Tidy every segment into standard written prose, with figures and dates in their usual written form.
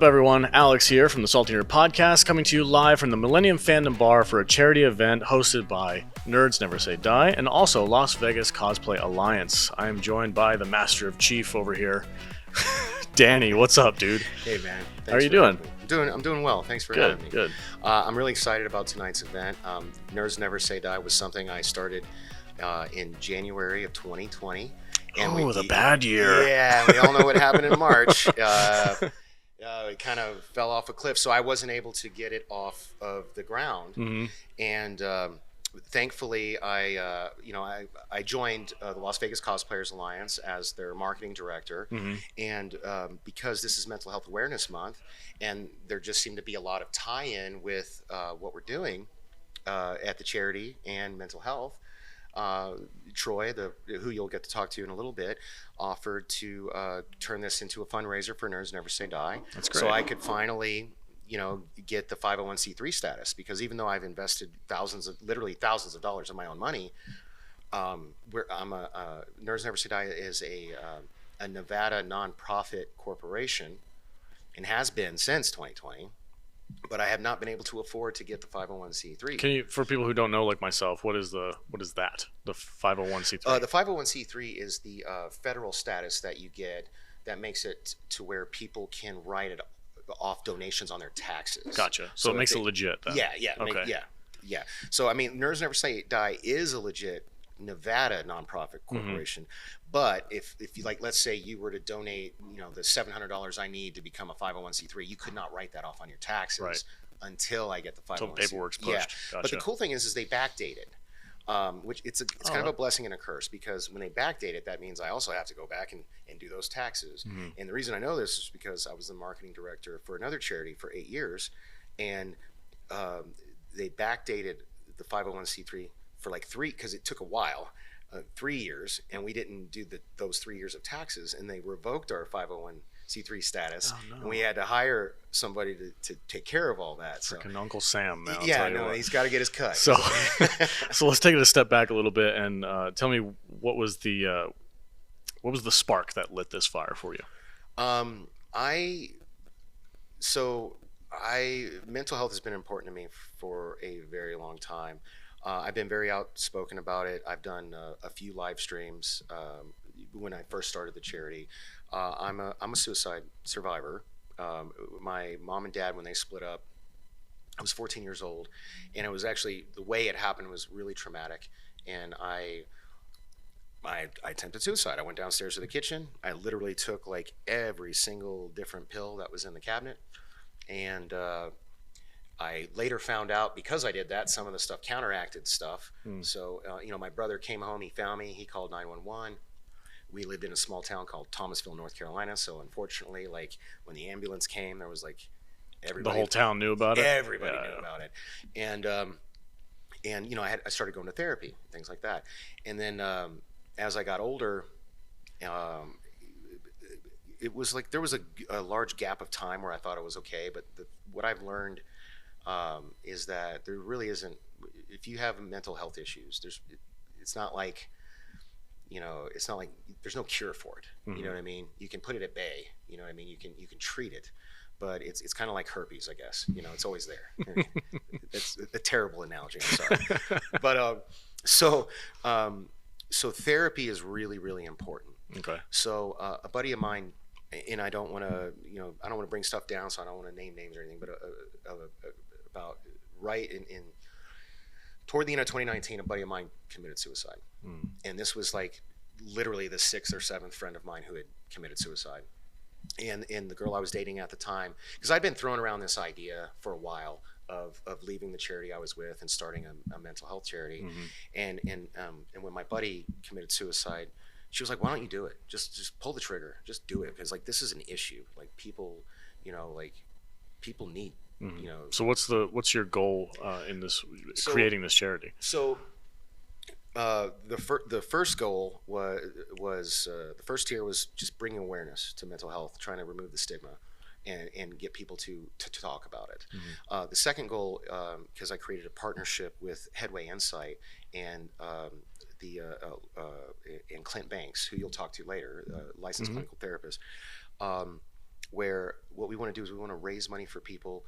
up, everyone? Alex here from the Salty Nerd Podcast, coming to you live from the Millennium Fandom Bar for a charity event hosted by Nerds Never Say Die and also Las Vegas Cosplay Alliance. I am joined by the Master of Chief over here, Danny. What's up, dude? Hey, man. How are you doing? I'm doing well. Thanks for having me. Good. I'm really excited about tonight's event. Nerds Never Say Die was something I started in January of 2020. And the bad year. Yeah, we all know what happened in March. It kind of fell off a cliff, so I wasn't able to get it off of the ground. Mm-hmm. And thankfully, I joined the Las Vegas Cosplayers Alliance as their marketing director. Mm-hmm. And because this is Mental Health Awareness Month, and there just seemed to be a lot of tie-in with what we're doing at the charity and mental health. Troy, who you'll get to talk to in a little bit, offered to turn this into a fundraiser for Nerds Never Say Die. That's great. So I could finally, get the 501c3 status, because even though I've invested literally thousands of dollars of my own money, Nerds Never Say Die is a Nevada nonprofit corporation and has been since 2020. But I have not been able to afford to get the 501c3. Can you, for people who don't know, like myself, what is that? The 501c3? The 501c3 is the federal status that you get that makes it to where people can write it off donations on their taxes. Gotcha. So it makes it legit then. Yeah. Okay. Yeah. So I mean, Nerds Never Say Die is a legit Nevada nonprofit corporation. Mm-hmm. But if you, like, let's say you were to donate, the $700 I need to become a 501c3, you could not write that off on your taxes until I get the 501c3. Until paperwork's pushed. Yeah. Gotcha. But the cool thing is they backdate it, which it's kind of a blessing and a curse, because when they backdate it, that means I also have to go back and do those taxes. Mm-hmm. And the reason I know this is because I was the marketing director for another charity for 8 years, and they backdated the 501c3 for like because it took a while. 3 years, and we didn't do those 3 years of taxes, and they revoked our 501c3 status. Oh, no. And we had to hire somebody to take care of all that. Freaking Uncle Sam, man. He's got to get his cut. So, so let's take it a step back a little bit and tell me what was the spark that lit this fire for you? Mental health has been important to me for a very long time. I've been very outspoken about it. I've done a few live streams when I first started the charity. I'm a suicide survivor. My mom and dad, when they split up, I was 14 years old, and it was actually, the way it happened was really traumatic. And I attempted suicide. I went downstairs to the kitchen. I literally took like every single different pill that was in the cabinet, and I later found out, because I did that, some of the stuff counteracted stuff. So, my brother came home, he found me, he called 911. We lived in a small town called Thomasville, North Carolina. So unfortunately, like, when the ambulance came, there was like everybody. The whole town knew about it? Everybody knew about it. And I started going to therapy, things like that. And then as I got older, it was like there was a large gap of time where I thought it was okay. But what I've learned is that there really isn't. If you have mental health issues, it's not like there's no cure for it. Mm-hmm. You know what I mean? You can put it at bay. You know what I mean? You can treat it, but it's kind of like herpes, I guess. It's always there. It's a terrible analogy. I'm sorry, but so therapy is really, really important. Okay. So a buddy of mine, and I don't want to bring stuff down, so I don't want to name names or anything, but about in toward the end of 2019, a buddy of mine committed suicide. And this was like literally the 6th or 7th friend of mine who had committed suicide. And the girl I was dating at the time, because I'd been throwing around this idea for a while of leaving the charity I was with and starting a mental health charity. Mm-hmm. And when my buddy committed suicide, she was like, "Why don't you do it? Just pull the trigger. Just do it, because like this is an issue. Like people need." Mm-hmm. So what's your goal in this creating this charity? So the first goal was the first tier was just bringing awareness to mental health, trying to remove the stigma, and get people to talk about it. Mm-hmm. The second goal, because I created a partnership with Headway Insight and Clint Banks, who you'll talk to later, licensed clinical therapist. where what we want to do is we want to raise money for people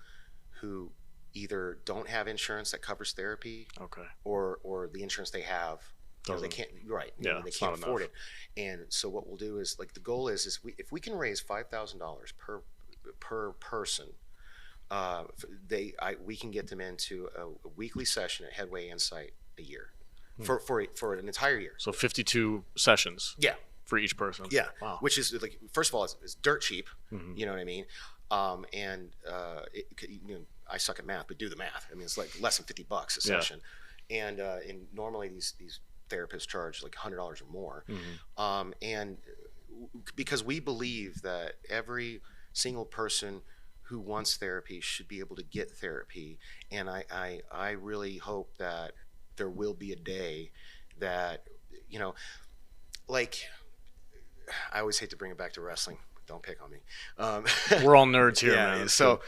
who either don't have insurance that covers therapy, Okay. or the insurance they have, they can't, right? Yeah, they it's can't not afford enough. it. And so what we'll do is, like, the goal is if we can raise $5,000 per person, we can get them into a weekly session at Headway Insight a year, for an entire year. So 52 sessions. Yeah. For each person. Yeah. Wow. Which is, like, first of all, it's dirt cheap. Mhm. You know what I mean? I suck at math, but do the math. I mean, it's like less than $50 a session. And normally these therapists charge like $100 or more. And because we believe that every single person who wants therapy should be able to get therapy. And I really hope that there will be a day that, like, I always hate to bring it back to wrestling. Don't pick on me. We're all nerds here, yeah. man. So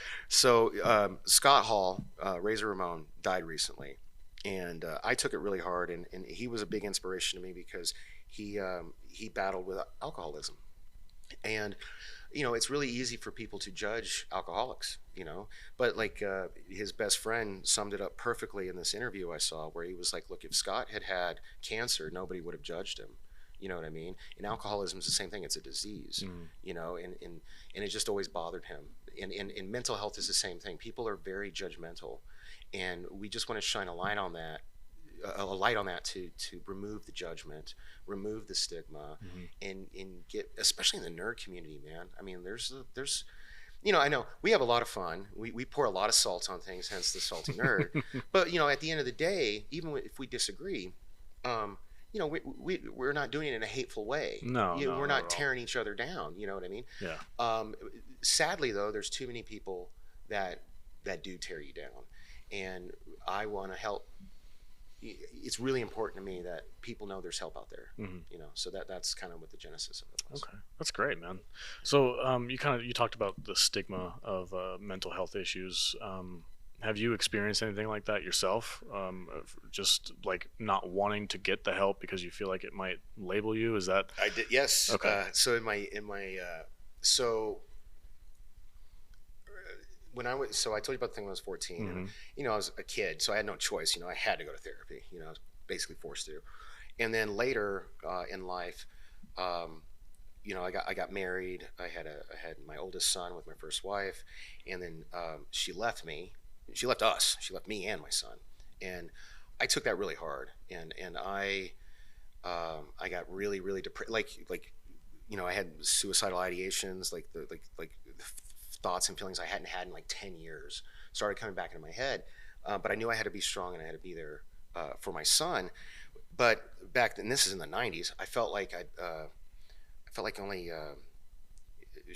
Scott Hall, Razor Ramon, died recently, and I took it really hard. And he was a big inspiration to me because he battled with alcoholism, and it's really easy for people to judge alcoholics, but like his best friend summed it up perfectly in this interview I saw, where he was like, "Look, if Scott had had cancer, nobody would have judged him." You know what I mean? And alcoholism is the same thing. It's a disease, and it just always bothered him. And mental health is the same thing. People are very judgmental, and we just want to shine a light on that, to remove the judgment, remove the stigma, and get, especially in the nerd community, man. I mean, there's I know we have a lot of fun. We pour a lot of salt on things, hence the salty nerd. But at the end of the day, even if we disagree, we're not doing it in a hateful way. No, we're not tearing each other down. You know what I mean? Yeah. Sadly, though, there's too many people that do tear you down, and I want to help. It's really important to me that people know there's help out there. So that's kind of what the genesis of it was. Okay, that's great, man. So you talked about the stigma of mental health issues. Have you experienced anything like that yourself? Just like not wanting to get the help because you feel like it might label you? Is that? I did, yes. Okay. So when I told you about the thing when I was 14. And, I was a kid, so I had no choice. I had to go to therapy. I was basically forced to. And then later in life, I got married. I had my oldest son with my first wife, and then she left me. She left us. She left me and my son, and I took that really hard. And I got really, really depressed. I had suicidal ideations, like thoughts and feelings I hadn't had in like 10 years started coming back into my head. But I knew I had to be strong and I had to be there for my son. But back then, this is in the 90s. I felt like only.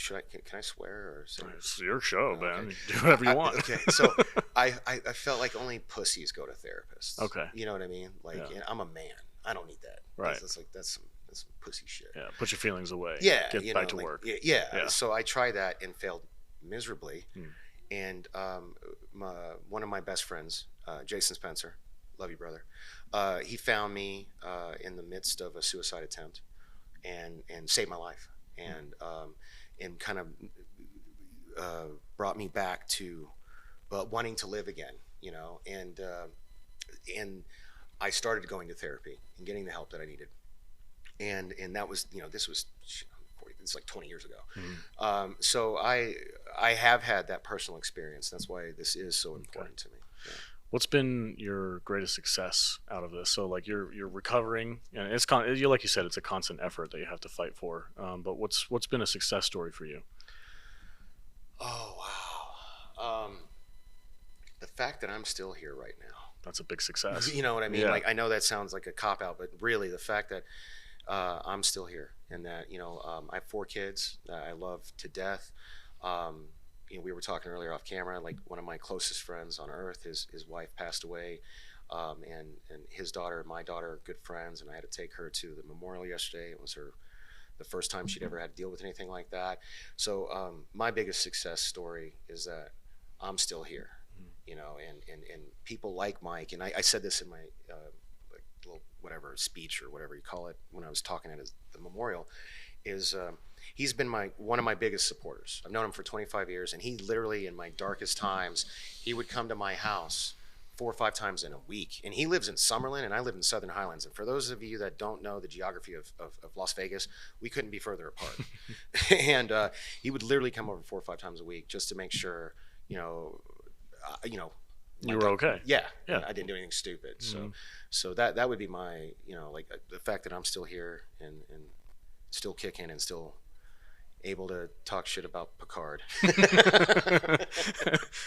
Can I swear or say? It's your show, Oh, man. okay. Do whatever you want. Okay, so I felt like only pussies go to therapists. Okay. You know what I mean? Like, Yeah. and I'm a man. I don't need that. Right. That's some pussy shit. Yeah, put your feelings away. Yeah. Get back to work. Yeah. So I tried that and failed miserably. And one of my best friends, Jason Spencer, love you, brother. He found me in the midst of a suicide attempt, and saved my life, and kind of brought me back to wanting to live again, and I started going to therapy and getting the help that I needed, and that was, this was, it's like 20 years ago. So I have had that personal experience. That's why this is so important to me. Yeah. What's been your greatest success out of this? So like you're recovering, and it's like you said, it's a constant effort that you have to fight for. But what's been a success story for you? Oh wow, the fact that I'm still here right now. That's a big success. You know what I mean? Yeah. Like, I know that sounds like a cop out, but really the fact that I'm still here, and that I have 4 kids that I love to death. We were talking earlier off camera, like one of my closest friends on earth, his wife passed away, and his daughter and my daughter are good friends, and I had to take her to the memorial yesterday. It was the first time she'd ever had to deal with anything like that. So my biggest success story is that I'm still here, and people like Mike, and I said this in my little whatever speech or whatever you call it when I was talking at the memorial, is he's been one of my biggest supporters. I've known him for 25 years, and he literally, in my darkest times, he would come to my house 4 or 5 times in a week. And he lives in Summerlin, and I live in Southern Highlands. And for those of you that don't know the geography of Las Vegas, we couldn't be further apart. And he would literally come over 4 or 5 times a week just to make sure, you know, you were okay. Yeah, I didn't do anything stupid. So that would be my, you know, like the fact that I'm still here and still kicking and still able to talk shit about Picard.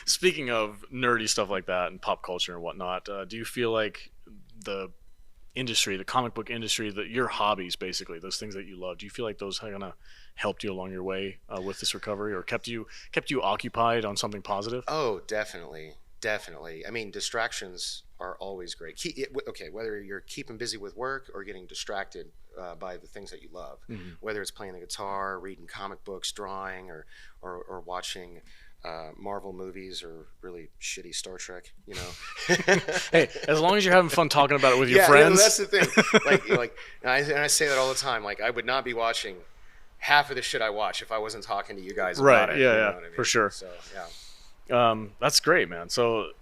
Speaking of nerdy stuff like that and pop culture and whatnot, do you feel like the industry, the comic book industry, that your hobbies, basically those things that you love, do you feel like those kind of helped you along your way with this recovery, or kept you occupied on something positive? Oh, definitely. I mean, distractions are always great. Okay, whether you're keeping busy with work or getting distracted by the things that you love, whether it's playing the guitar, reading comic books, drawing, or watching Marvel movies or really shitty Star Trek, you know. Hey, as long as you're having fun talking about it with your friends. Yeah, that's the thing. Like, and I say that all the time. Like, I would not be watching half of the shit I watch if I wasn't talking to you guys about it. Yeah, you know what I mean? For sure. So yeah. That's great, man. So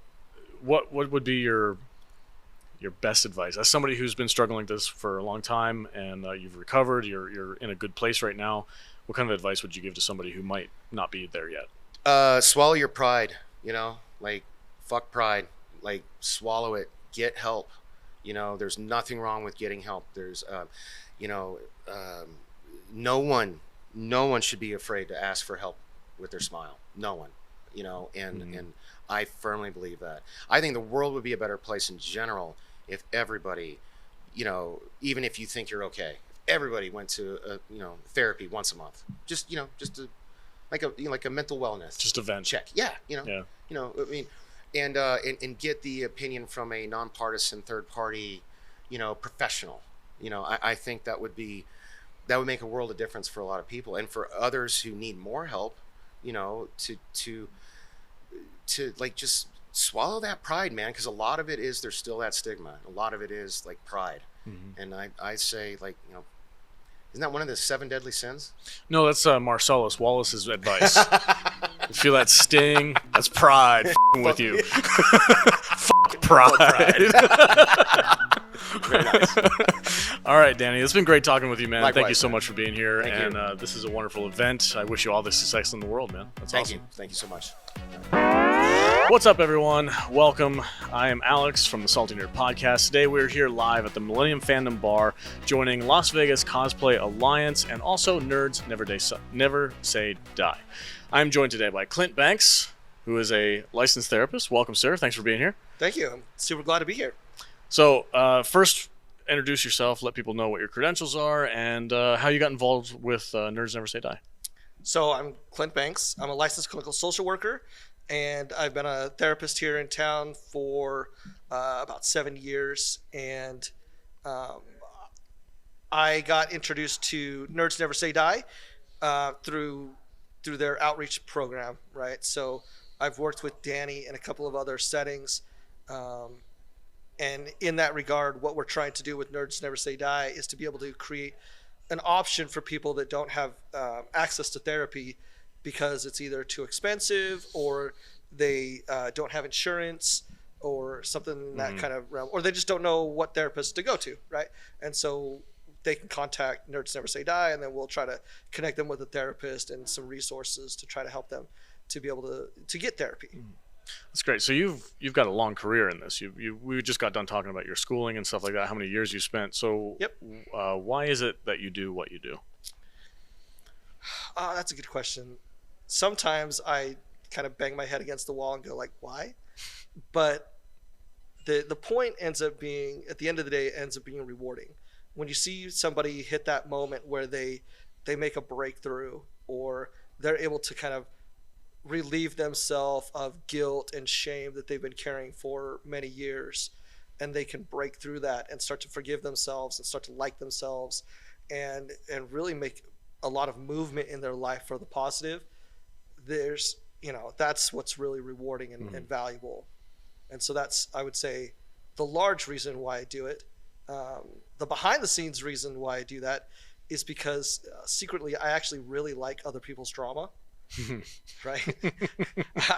what would be your best advice as somebody who's been struggling with this for a long time, and you've recovered, you're in a good place right now? What kind of advice would you give to somebody who might not be there yet? Swallow your pride, you know, like fuck pride, like swallow it, get help. You know, there's nothing wrong with getting help. There's, no one should be afraid to ask for help with their smile. No one, you know, and I firmly believe that. I think the world would be a better place in general if everybody, you know, even if you think you're okay, if everybody went to therapy once a month, just like a mental wellness, just a vent check. Yeah, I mean, and get the opinion from a nonpartisan third party, you know, professional. You know, I think that would make a world of difference for a lot of people, and for others who need more help, you know, to like just swallow that pride, man, because a lot of it is there's still that stigma. A lot of it is like pride, and I say, like, you know, isn't that one of the 7 deadly sins? No, that's Marcellus Wallace's advice. You feel that sting? That's pride with you. Fuck pride. Very nice. All right, Danny, it's been great talking with you, man. Likewise, Thank you so man. much for being here. Thank you. This is a wonderful event. I wish you all the success in the world, man. That's awesome. Thank you so much. What's up, everyone? Welcome. I am Alex from the Salty Nerd Podcast. Today we're here live at the Millennium Fandom Bar, joining Las Vegas Cosplay Alliance and also Nerds Never Say Die. I'm joined today by Clint Banks, who is a licensed therapist. Welcome, sir. Thanks for being here. Thank you. I'm super glad to be here. So, first, introduce yourself, let people know what your credentials are, and how you got involved with Nerds Never Say Die. So I'm Clint Banks. I'm a licensed clinical social worker, and I've been a therapist here in town for about 7 years. And I got introduced to Nerds Never Say Die through their outreach program, right? So I've worked with Danny in a couple of other settings. And in that regard, what we're trying to do with Nerds Never Say Die is to be able to create an option for people that don't have access to therapy because it's either too expensive or they don't have insurance or something in that kind of realm, or they just don't know what therapist to go to, right? And so they can contact Nerds Never Say Die, and then we'll try to connect them with a therapist and some resources to try to help them to be able to get therapy. That's great. So you've got a long career in this. We just got done talking about your schooling and stuff like that, how many years you spent. So Yep. Why is it that you do what you do? That's a good question. Sometimes I kind of bang my head against the wall and go like, why? But the point ends up being, at the end of the day, it ends up being rewarding. When you see somebody hit that moment where they make a breakthrough, or they're able to kind of relieve themselves of guilt and shame that they've been carrying for many years, and they can break through that and start to forgive themselves and start to like themselves and really make a lot of movement in their life for the positive, there's, you know, that's what's really rewarding and valuable. And so that's, I would say, the large reason why I do it. The behind the scenes reason why I do that is because secretly I actually really like other people's drama. Right?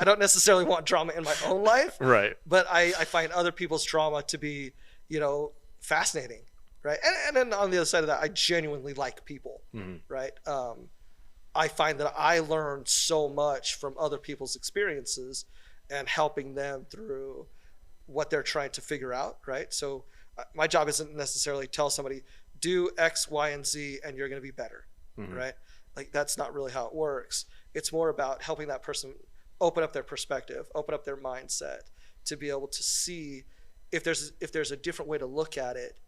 I don't necessarily want drama in my own life, Right. but I find other people's drama to be, fascinating, right? And then on the other side of that, I genuinely like people, right? I find that I learn so much from other people's experiences and helping them through what they're trying to figure out, right? So my job isn't necessarily tell somebody, do X, Y, and Z, and you're going to be better, right? Like, that's not really how it works. It's more about helping that person open up their perspective, open up their mindset to be able to see if there's a different way to look at it.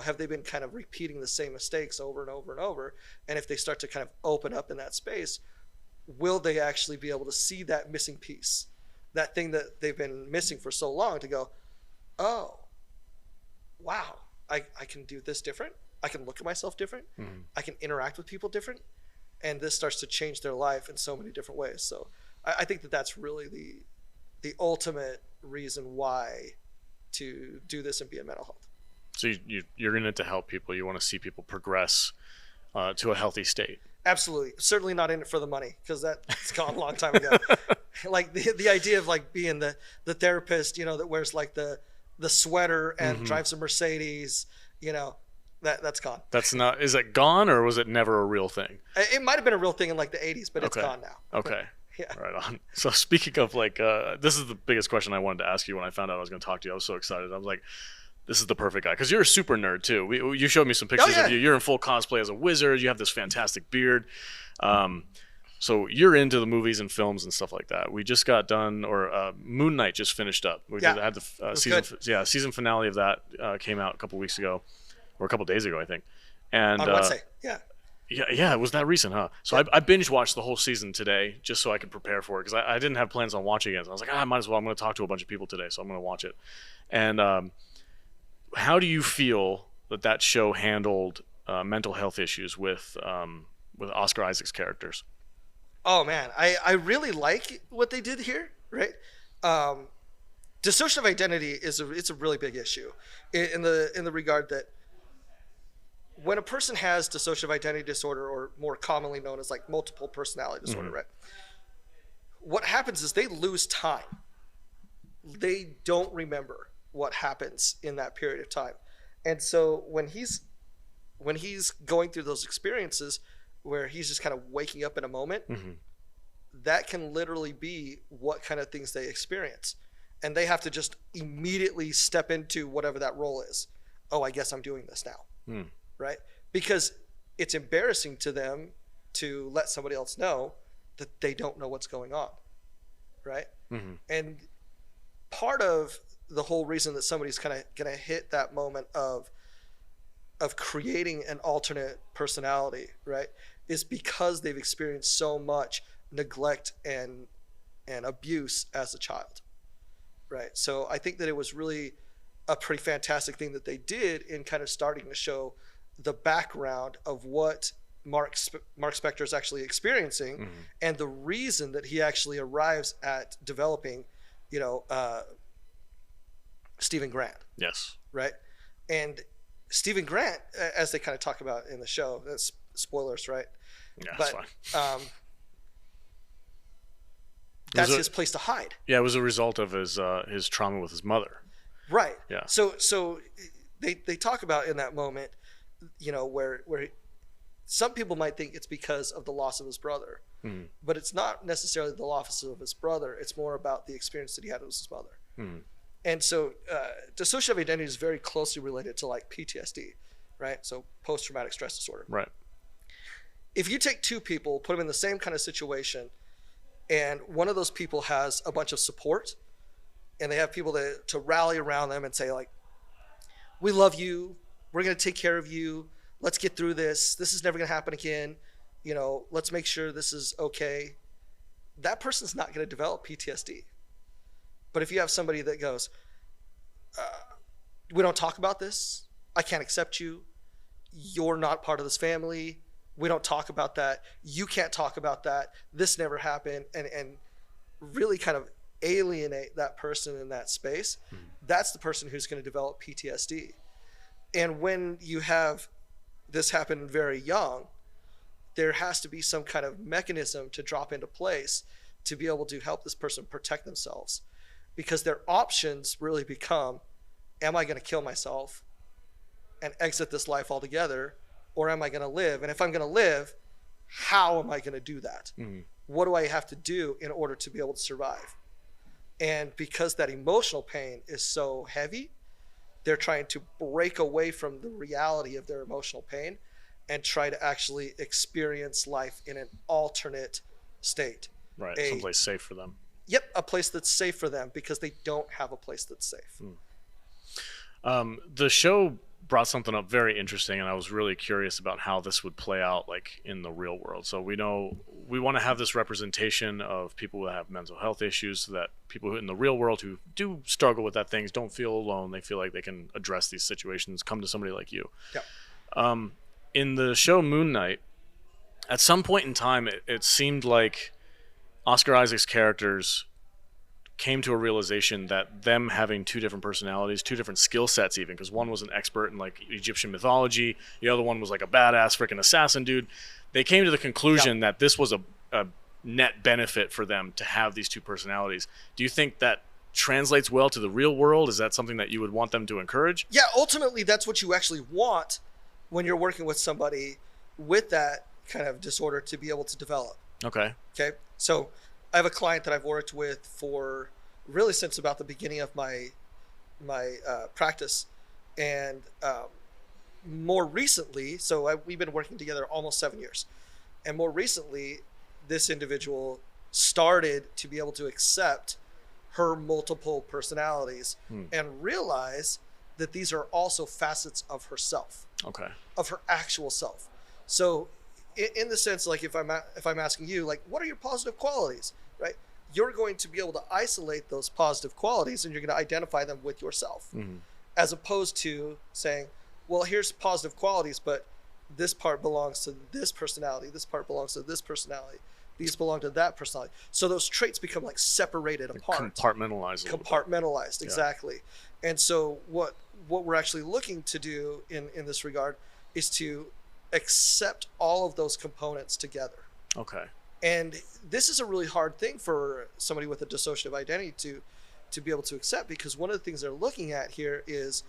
Have they been kind of repeating the same mistakes over and over and over? And if they start to kind of open up in that space, will they actually be able to see that missing piece, that thing that they've been missing for so long, to go, oh, wow, I can do this different. I can look at myself different. I can interact with people different. And this starts to change their life in so many different ways. So I think that that's really the ultimate reason why to do this and be in mental health. So you're in it to help people. You want to see people progress to a healthy state. Absolutely. Certainly not in it for the money, because that's gone a long time ago. Like the idea of like being the therapist, that wears like the sweater and drives a Mercedes, that's gone. That's not, is it gone, or was it never a real thing? It might have been a real thing in like the 80s, but it's gone now. Okay. Yeah. Right on. So speaking of like, this is the biggest question I wanted to ask you when I found out I was going to talk to you. I was so excited. I was like, this is the perfect guy, because you're a super nerd too. You showed me some pictures of you. You're in full cosplay as a wizard. You have this fantastic beard. So you're into the movies and films and stuff like that. We just got done, or Moon Knight just finished up. We had the season finale of that came out a couple weeks ago, or a couple days ago, I think. And on Wednesday, yeah, it was that recent, huh? So I binge watched the whole season today just so I could prepare for it, because I didn't have plans on watching it. So I was like, I might as well. I'm going to talk to a bunch of people today, so I'm going to watch it. And how do you feel that show handled mental health issues with Oscar Isaac's characters? Oh man, I really like what they did here, right? Dissociative identity it's a really big issue in the regard that when a person has dissociative identity disorder, or more commonly known as like multiple personality disorder, right? What happens is they lose time. They don't remember what happens in that period of time. And so when he's going through those experiences where he's just kind of waking up in a moment, that can literally be what kind of things they experience. And they have to just immediately step into whatever that role is. Oh, I guess I'm doing this now. Right? Because it's embarrassing to them to let somebody else know that they don't know what's going on. Right? And part of the whole reason that somebody's kind of going to hit that moment of creating an alternate personality, right, is because they've experienced so much neglect and abuse as a child, right? So I think that it was really a pretty fantastic thing that they did in kind of starting to show the background of what Mark Spector is actually experiencing, and the reason that he actually arrives at developing, Stephen Grant. Yes. Right? And Stephen Grant, as they kind of talk about in the show, that's spoilers, right? Yeah, that's fine. That's his place to hide. Yeah, it was a result of his trauma with his mother. Right. Yeah. So they talk about in that moment, where some people might think it's because of the loss of his brother, but it's not necessarily the loss of his brother. It's more about the experience that he had with his mother. And so dissociative identity is very closely related to like PTSD, right? So post-traumatic stress disorder. Right. If you take two people, put them in the same kind of situation, and one of those people has a bunch of support, and they have people to rally around them and say like, we love you, we're going to take care of you, let's get through this, this is never going to happen again, let's make sure this is okay. That person's not going to develop PTSD. But if you have somebody that goes, we don't talk about this, I can't accept you, you're not part of this family, we don't talk about that, you can't talk about that, this never happened, and really kind of alienate that person in that space, that's the person who's going to develop PTSD. And when you have this happened very young, there has to be some kind of mechanism to drop into place to be able to help this person protect themselves, because their options really become, am I going to kill myself and exit this life altogether, or am I going to live? And if I'm going to live, how am I going to do that? What do I have to do in order to be able to survive? And because that emotional pain is so heavy, they're trying to break away from the reality of their emotional pain and try to actually experience life in an alternate state. Right, someplace safe for them. Yep, a place that's safe for them, because they don't have a place that's safe. The show brought something up very interesting, and I was really curious about how this would play out like in the real world. So we know we want to have this representation of people who have mental health issues, so that people who in the real world who do struggle with that things don't feel alone. They feel like they can address these situations, come to somebody like you. Yep. In the show Moon Knight, at some point in time, it seemed like Oscar Isaac's characters came to a realization that them having two different personalities, two different skill sets even, because one was an expert in like Egyptian mythology, the other one was like a badass freaking assassin dude. They came to the conclusion that this was a net benefit for them to have these two personalities. Do you think that translates well to the real world? Is that something that you would want them to encourage? Yeah, ultimately that's what you actually want when you're working with somebody with that kind of disorder to be able to develop. Okay. Okay. So I have a client that I've worked with for really since about the beginning of my practice, and more recently, we've been working together almost 7 years, and more recently, this individual started to be able to accept her multiple personalities and realize that these are also facets of herself, of her actual self. So in the sense, like if I'm asking you, like, what are your positive qualities, right? You're going to be able to isolate those positive qualities and you're going to identify them with yourself, as opposed to saying, well, here's positive qualities, but this part belongs to this personality, this part belongs to this personality, these belong to that personality. So those traits become like separated apart. Compartmentalized, exactly. Yeah. And so what we're actually looking to do in this regard is to accept all of those components together. Okay. And this is a really hard thing for somebody with a dissociative identity to be able to accept, because one of the things they're looking at here is,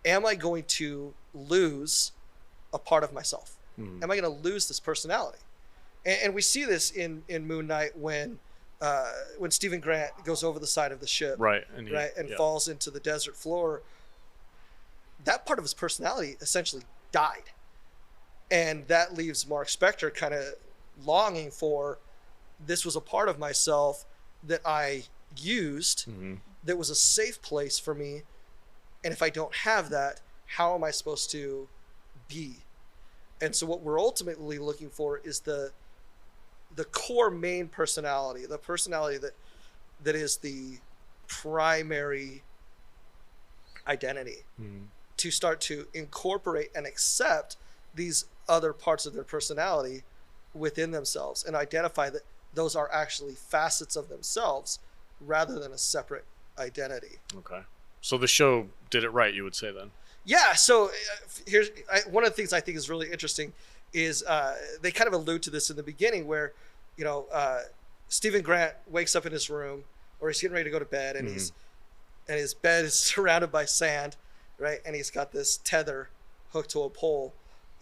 am I going to lose a part of myself? Am I going to lose this personality? And we see this in Moon Knight when Stephen Grant goes over the side of the ship, and falls into the desert floor. That part of his personality essentially died, and that leaves Mark Spector kind of longing for, this was a part of myself that I used, that was a safe place for me, and if I don't have that, how am I supposed to be? And so what we're ultimately looking for is the core main personality, the personality that is the primary identity, to start to incorporate and accept these other parts of their personality within themselves and identify that those are actually facets of themselves rather than a separate identity. Okay. So the show did it right, you would say then? Yeah. So here's one of the things I think is really interesting is they kind of allude to this in the beginning where, Stephen Grant wakes up in his room, or he's getting ready to go to bed, and his bed is surrounded by sand, right? And he's got this tether hooked to a pole,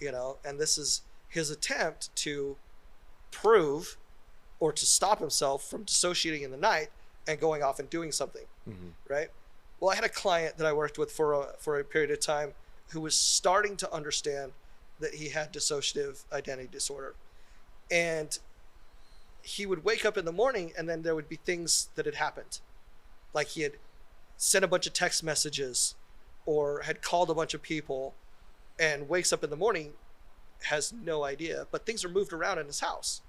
and this is his attempt to prove or to stop himself from dissociating in the night and going off and doing something, right? Well, I had a client that I worked with for a period of time who was starting to understand that he had dissociative identity disorder. And he would wake up in the morning and then there would be things that had happened. Like he had sent a bunch of text messages or had called a bunch of people, and wakes up in the morning, has no idea, but things are moved around in his house.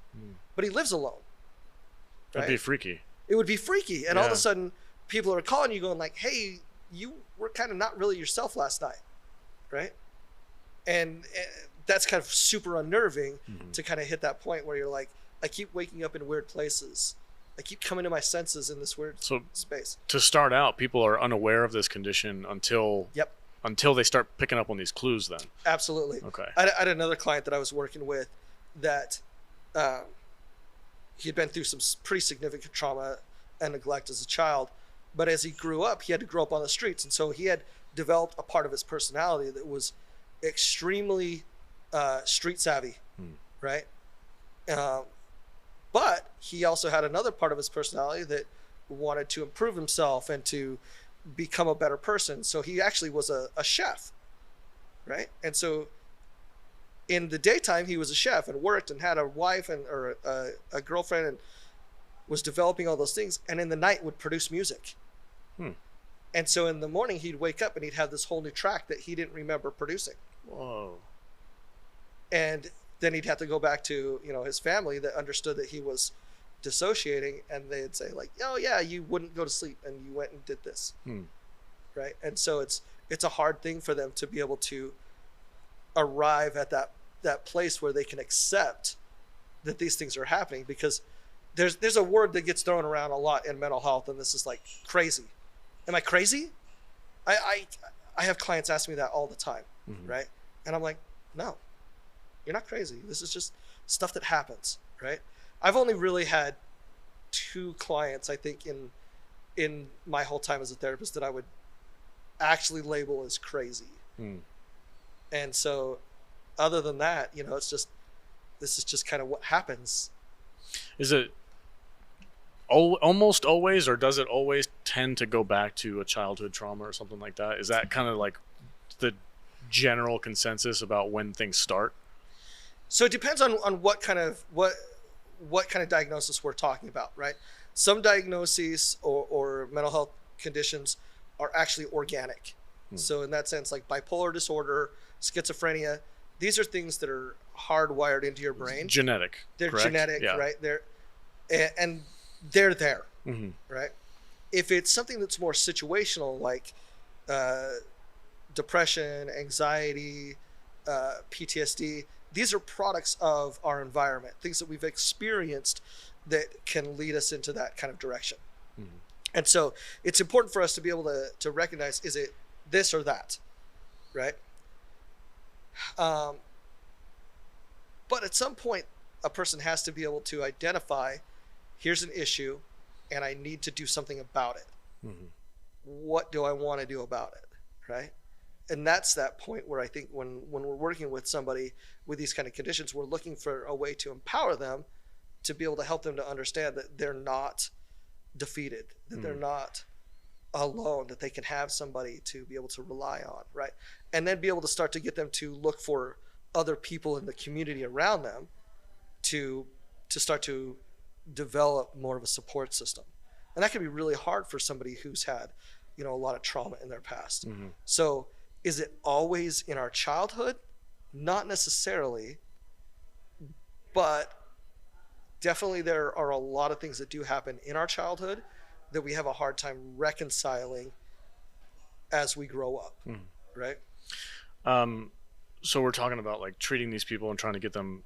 But he lives alone. Right? That'd be freaky. It would be freaky. And all of a sudden people are calling you going like, hey, you were kind of not really yourself last night. Right. And that's kind of super unnerving to kind of hit that point where you're like, I keep waking up in weird places. I keep coming to my senses in this weird space. To start out, people are unaware of this condition until until they start picking up on these clues then. Absolutely. Okay. I had another client that I was working with that he had been through some pretty significant trauma and neglect as a child, but as he grew up, he had to grow up on the streets, and so he had developed a part of his personality that was extremely street savvy, right? But he also had another part of his personality that wanted to improve himself and to become a better person. So he actually was a chef, right? And so in the daytime, he was a chef and worked and had a wife or a girlfriend and was developing all those things. And in the night would produce music. And so in the morning, he'd wake up and he'd have this whole new track that he didn't remember producing. Whoa. And then he'd have to go back to, his family that understood that he was dissociating, and they'd say like, oh yeah, you wouldn't go to sleep and you went and did this. Right. And so it's a hard thing for them to be able to arrive at that place where they can accept that these things are happening, because there's a word that gets thrown around a lot in mental health, and this is like crazy. Am I crazy? I have clients ask me that all the time, right? And I'm like, no, you're not crazy. This is just stuff that happens, right? I've only really had 2 clients, I think, in my whole time as a therapist that I would actually label as crazy. And so other than that, this is just kind of what happens. Is it almost always, or does it always tend to go back to a childhood trauma or something like that? Is that kind of like the general consensus about when things start? So it depends on what kind of diagnosis we're talking about, right? Some diagnoses or mental health conditions are actually organic. So in that sense, like bipolar disorder, schizophrenia, these are things that are hardwired into your brain. Genetic. They're correct? genetic, Yeah. right? And they're there, right? If it's something that's more situational, like depression, anxiety, PTSD, these are products of our environment, things that we've experienced that can lead us into that kind of direction. And so it's important for us to be able to recognize, is it this or that, right? But at some point, a person has to be able to identify, here's an issue and I need to do something about it. What do I want to do about it, right? And that's that point where I think when we're working with somebody with these kind of conditions, we're looking for a way to empower them to be able to help them to understand that they're not defeated, that they're not alone, that they can have somebody to be able to rely on, right? And then be able to start to get them to look for other people in the community around them to start to develop more of a support system. And that can be really hard for somebody who's had, a lot of trauma in their past. So is it always in our childhood? Not necessarily, but definitely there are a lot of things that do happen in our childhood that we have a hard time reconciling as we grow up, right? So we're talking about like treating these people and trying to get them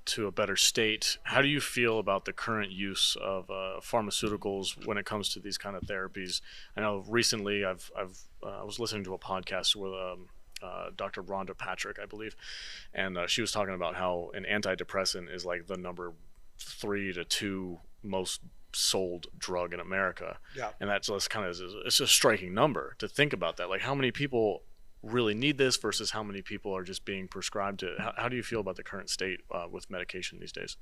to a better state. How do you feel about the current use of pharmaceuticals when it comes to these kind of therapies? I know recently I was listening to a podcast with Dr. Rhonda Patrick, I believe, and she was talking about how an antidepressant is like the number 3 to 2 most sold drug in America. Yeah. And that's just kind of, it's a striking number to think about that. Like how many people really need this versus how many people are just being prescribed it. How do you feel about the current state with medication these days?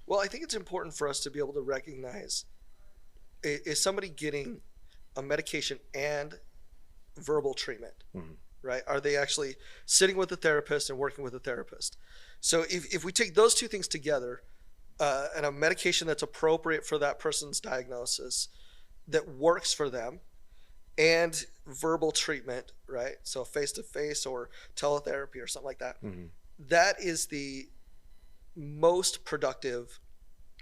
Well, I think it's important for us to be able to recognize, is somebody getting a medication and verbal treatment, right? Are they actually sitting with a therapist and working with a therapist? So if we take those 2 things together, and a medication that's appropriate for that person's diagnosis, that works for them, and verbal treatment, right? So face-to-face or teletherapy or something like that. That is the most productive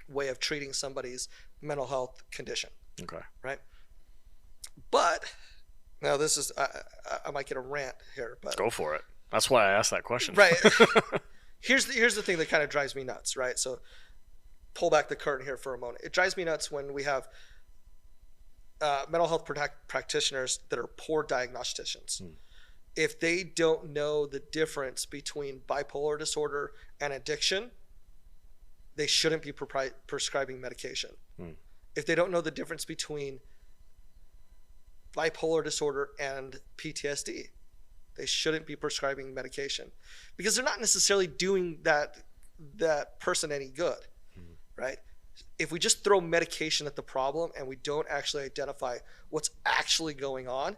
way of treating somebody's mental health condition. Okay. Right? But now this is, I might get a rant here, but go for it. That's why I asked that question. Right. Here's the thing that kind of drives me nuts, right? So pull back the curtain here for a moment. It drives me nuts when we have mental health practitioners that are poor diagnosticians. if they don't know the difference between bipolar disorder and addiction, they shouldn't be prescribing medication. If they don't know the difference between bipolar disorder and PTSD, they shouldn't be prescribing medication, because they're not necessarily doing that person any good, right? If we just throw medication at the problem and we don't actually identify what's actually going on,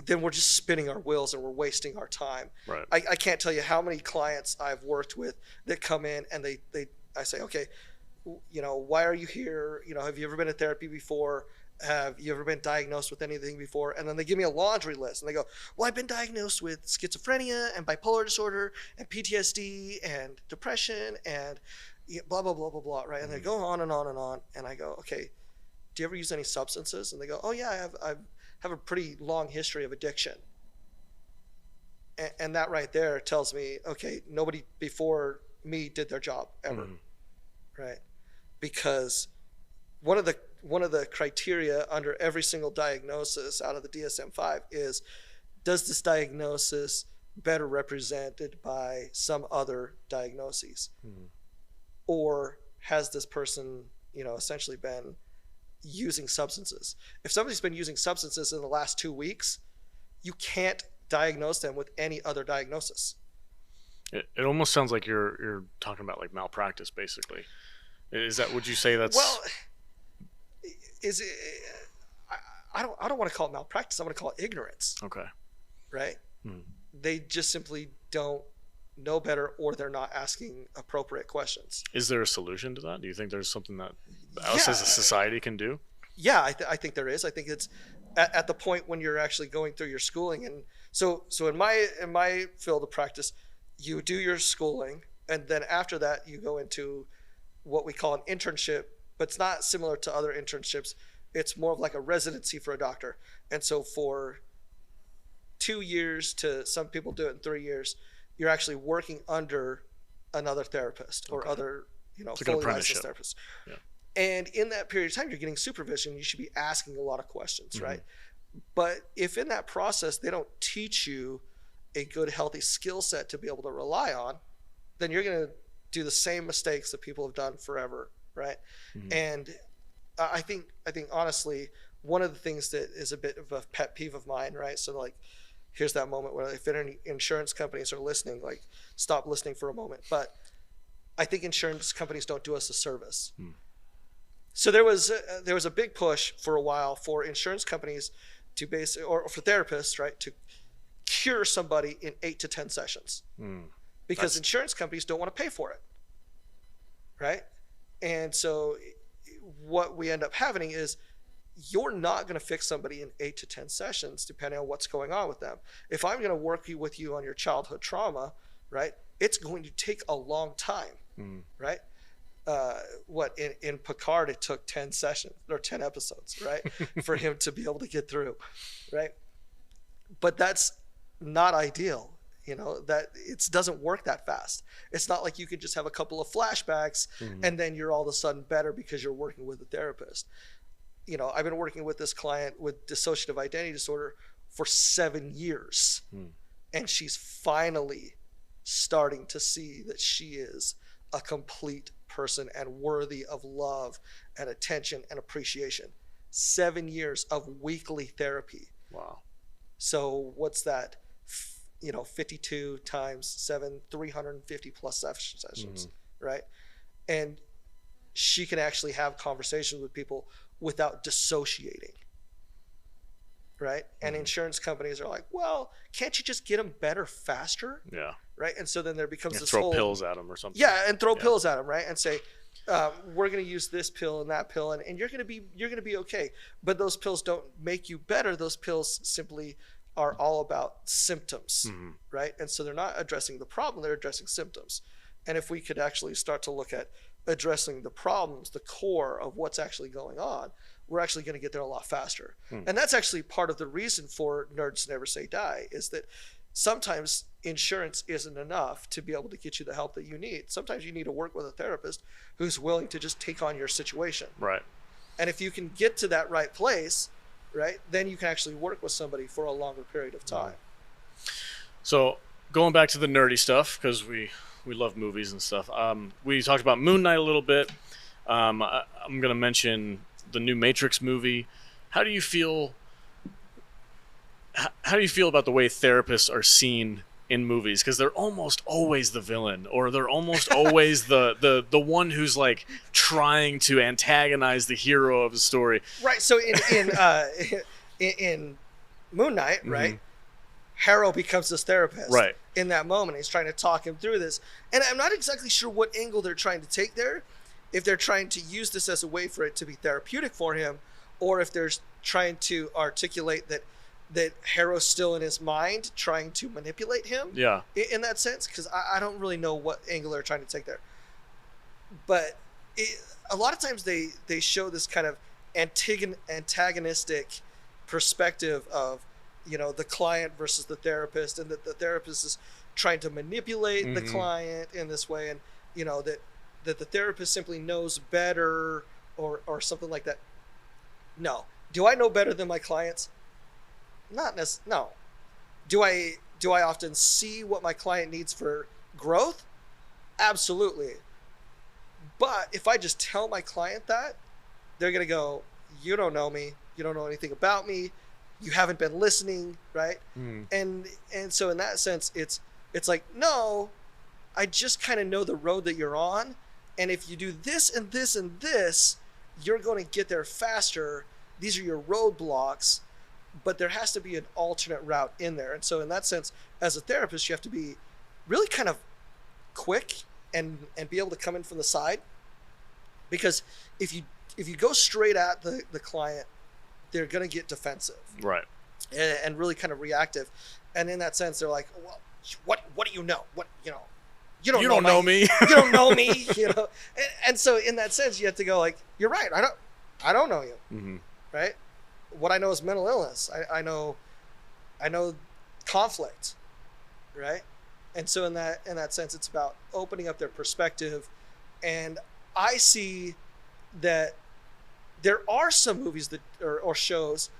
then we're just spinning our wheels and we're wasting our time. Right. I can't tell you how many clients I've worked with that come in and I say, okay, why are you here? Have you ever been in therapy before? Have you ever been diagnosed with anything before? And then they give me a laundry list and they go, well, I've been diagnosed with schizophrenia and bipolar disorder and PTSD and depression and blah, blah, blah, blah, blah, right? And they go on and on and on. And I go, okay, do you ever use any substances? And they go, oh yeah, I have a pretty long history of addiction. And that right there tells me, okay, nobody before me did their job ever, right? Because one of the criteria under every single diagnosis out of the DSM-5 is, does this diagnosis better represented by some other diagnoses? Or has this person, essentially been using substances? If somebody's been using substances in the last 2 weeks, you can't diagnose them with any other diagnosis. It almost sounds like you're talking about like malpractice, basically. Is that, would you say that's... Well, is it, I don't want to call it malpractice. I want to call it ignorance. Okay. Right? They just simply don't know better, or they're not asking appropriate questions. Is there a solution to that? Do you think there's something that us as a society can do? Yeah, I think there is. I think it's at the point when you're actually going through your schooling. And so in my field of practice, you do your schooling, and then after that you go into what we call an internship, but it's not similar to other internships. It's more of like a residency for a doctor. And so for 2 years, to some people do it in 3 years, you're actually working under another therapist or other, It's like fully an licensed therapists. Yeah. And in that period of time, you're getting supervision. You should be asking a lot of questions, right? But if in that process, they don't teach you a good, healthy skill set to be able to rely on, then you're going to do the same mistakes that people have done forever, right? And I think honestly, one of the things that is a bit of a pet peeve of mine, right? So like, here's that moment where if any insurance companies are listening, like stop listening for a moment. But I think insurance companies don't do us a service. So there was a big push for a while for insurance companies to or for therapists, right, to cure somebody in 8 to 10 sessions, because insurance companies don't want to pay for it, right? And so what we end up having is, you're not going to fix somebody in 8 to 10 sessions, depending on what's going on with them. If I'm going to work with you on your childhood trauma, right, it's going to take a long time, right? In Picard, it took 10 sessions or 10 episodes, right, for him to be able to get through, right? But that's not ideal. That it doesn't work that fast. It's not like you can just have a couple of flashbacks and then you're all of a sudden better because you're working with a therapist. I've been working with this client with dissociative identity disorder for 7 years, and she's finally starting to see that she is a complete person and worthy of love and attention and appreciation. 7 years of weekly therapy. Wow. So what's that? 52 times 7, 350 plus sessions, right? And she can actually have conversations with people without dissociating, right? And insurance companies are like, well, can't you just get them better faster? Yeah. Right? And so then there becomes this throw whole... pills at them or something. Yeah, and throw pills at them, right? And say, we're going to use this pill and that pill, and you're going to be okay. But those pills don't make you better. Those pills simply are all about symptoms, right? And so they're not addressing the problem, they're addressing symptoms. And if we could actually start to look at addressing the problems, the core of what's actually going on, we're actually going to get there a lot faster. And that's actually part of the reason for Nerds Never Say Die, is that sometimes insurance isn't enough to be able to get you the help that you need. Sometimes you need to work with a therapist who's willing to just take on your situation. Right. And if you can get to that right place, right, then you can actually work with somebody for a longer period of time. So going back to the nerdy stuff, because we love movies and stuff. We talked about Moon Knight a little bit. I'm going to mention the new Matrix movie. How do you feel? How do you feel about the way therapists are seen in movies? Because they're almost always the villain, or they're almost always the one who's like trying to antagonize the hero of the story. Right. So in Moon Knight, right, Harrow becomes this therapist. Right. In that moment, he's trying to talk him through this, and I'm not exactly sure what angle they're trying to take there. If they're trying to use this as a way for it to be therapeutic for him, or if they're trying to articulate that Harrow's still in his mind trying to manipulate him. Yeah. In that sense, because I don't really know what angle they're trying to take there. But a lot of times they show this kind of antagonistic perspective of, the client versus the therapist, and that the therapist is trying to manipulate the client in this way, and that the therapist simply knows better or something like that. No. Do I know better than my clients? Not necessarily. No. Do I often see what my client needs for growth? Absolutely. But if I just tell my client that, they're going to go, you don't know me. You don't know anything about me. You haven't been listening, right? And so in that sense, it's like, no, I just kind of know the road that you're on. And if you do this and this and this, you're going to get there faster. These are your roadblocks, but there has to be an alternate route in there. And so in that sense, as a therapist, you have to be really kind of quick and be able to come in from the side. Because if you go straight at the client, they're going to get defensive. Right. And really kind of reactive. And in that sense, they're like, well, what do you know? You don't know me. You don't know me. And so in that sense, you have to go like, you're right. I don't know you. Right. What I know is mental illness. I know conflict. Right. And so in that sense, it's about opening up their perspective. And I see that there are some movies that or shows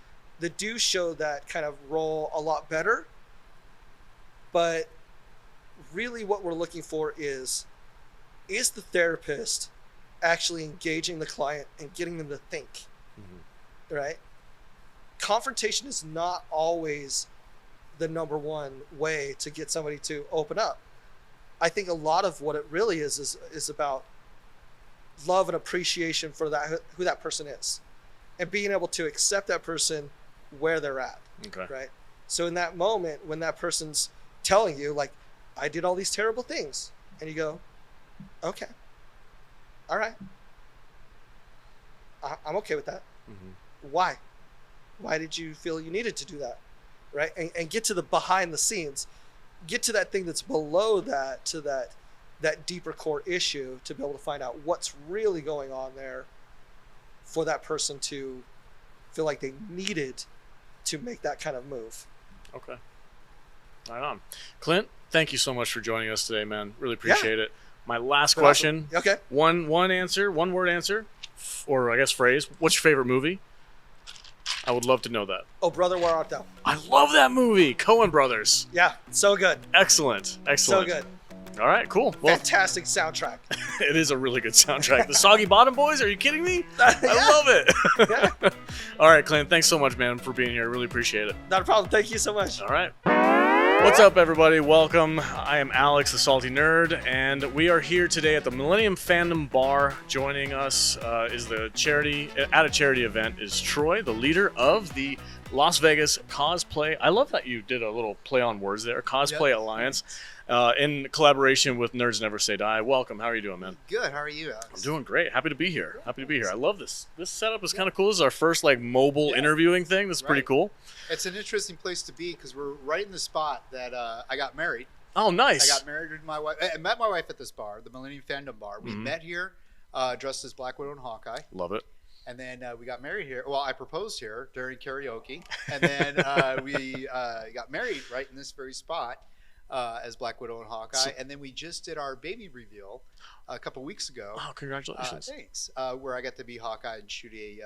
that do show that kind of role a lot better. But really what we're looking for is the therapist actually engaging the client and getting them to think, right? Confrontation is not always the number one way to get somebody to open up. I think a lot of what it really is about love and appreciation for who that person is, and being able to accept that person where they're at. Okay. Right. So in that moment, when that person's telling you like, I did all these terrible things, and you go, okay, all right, I'm okay with that. Why did you feel you needed to do that? Right. And get to the behind the scenes, get to that thing that's below that, to that deeper core issue, to be able to find out what's really going on there for that person to feel like they needed to make that kind of move. Okay. Right on. Clint, thank you so much for joining us today, man. Really appreciate it. My last question. Awesome. Okay. One word answer, or I guess phrase. What's your favorite movie? I would love to know that. Oh, Brother, Where Art Thou? I love that movie. Coen Brothers. Yeah, so good. Excellent. So good. All right, cool. Well, fantastic soundtrack. It is a really good soundtrack. The Soggy Bottom Boys, are you kidding me? I love it. Yeah. All right, Clint, thanks so much, man, for being here. I really appreciate it. Not a problem. Thank you so much. All right. What's up, everybody? Welcome. I am Alex, the Salty Nerd, and we are here today at the Millennium Fandom Bar. Joining us is the charity event is Troy, the leader of the Las Vegas Cosplay. I love that you did a little play on words there. Cosplay Alliance, in collaboration with Nerds Never Say Die. Welcome. How are you doing, man? Good. How are you, Alex? I'm doing great. Happy to be here. I love this. This setup is kind of cool. This is our first mobile interviewing thing. This is pretty cool. It's an interesting place to be because we're right in the spot that I got married. Oh, nice. I got married with my wife. I met my wife at this bar, the Millennium Fandom Bar. We met here, dressed as Black Widow and Hawkeye. Love it. And then we got married here. Well, I proposed here during karaoke. And then we got married right in this very spot. as Black Widow and Hawkeye, and then we just did our baby reveal a couple weeks ago. Oh, congratulations! Thanks. Where I got to be Hawkeye and shoot an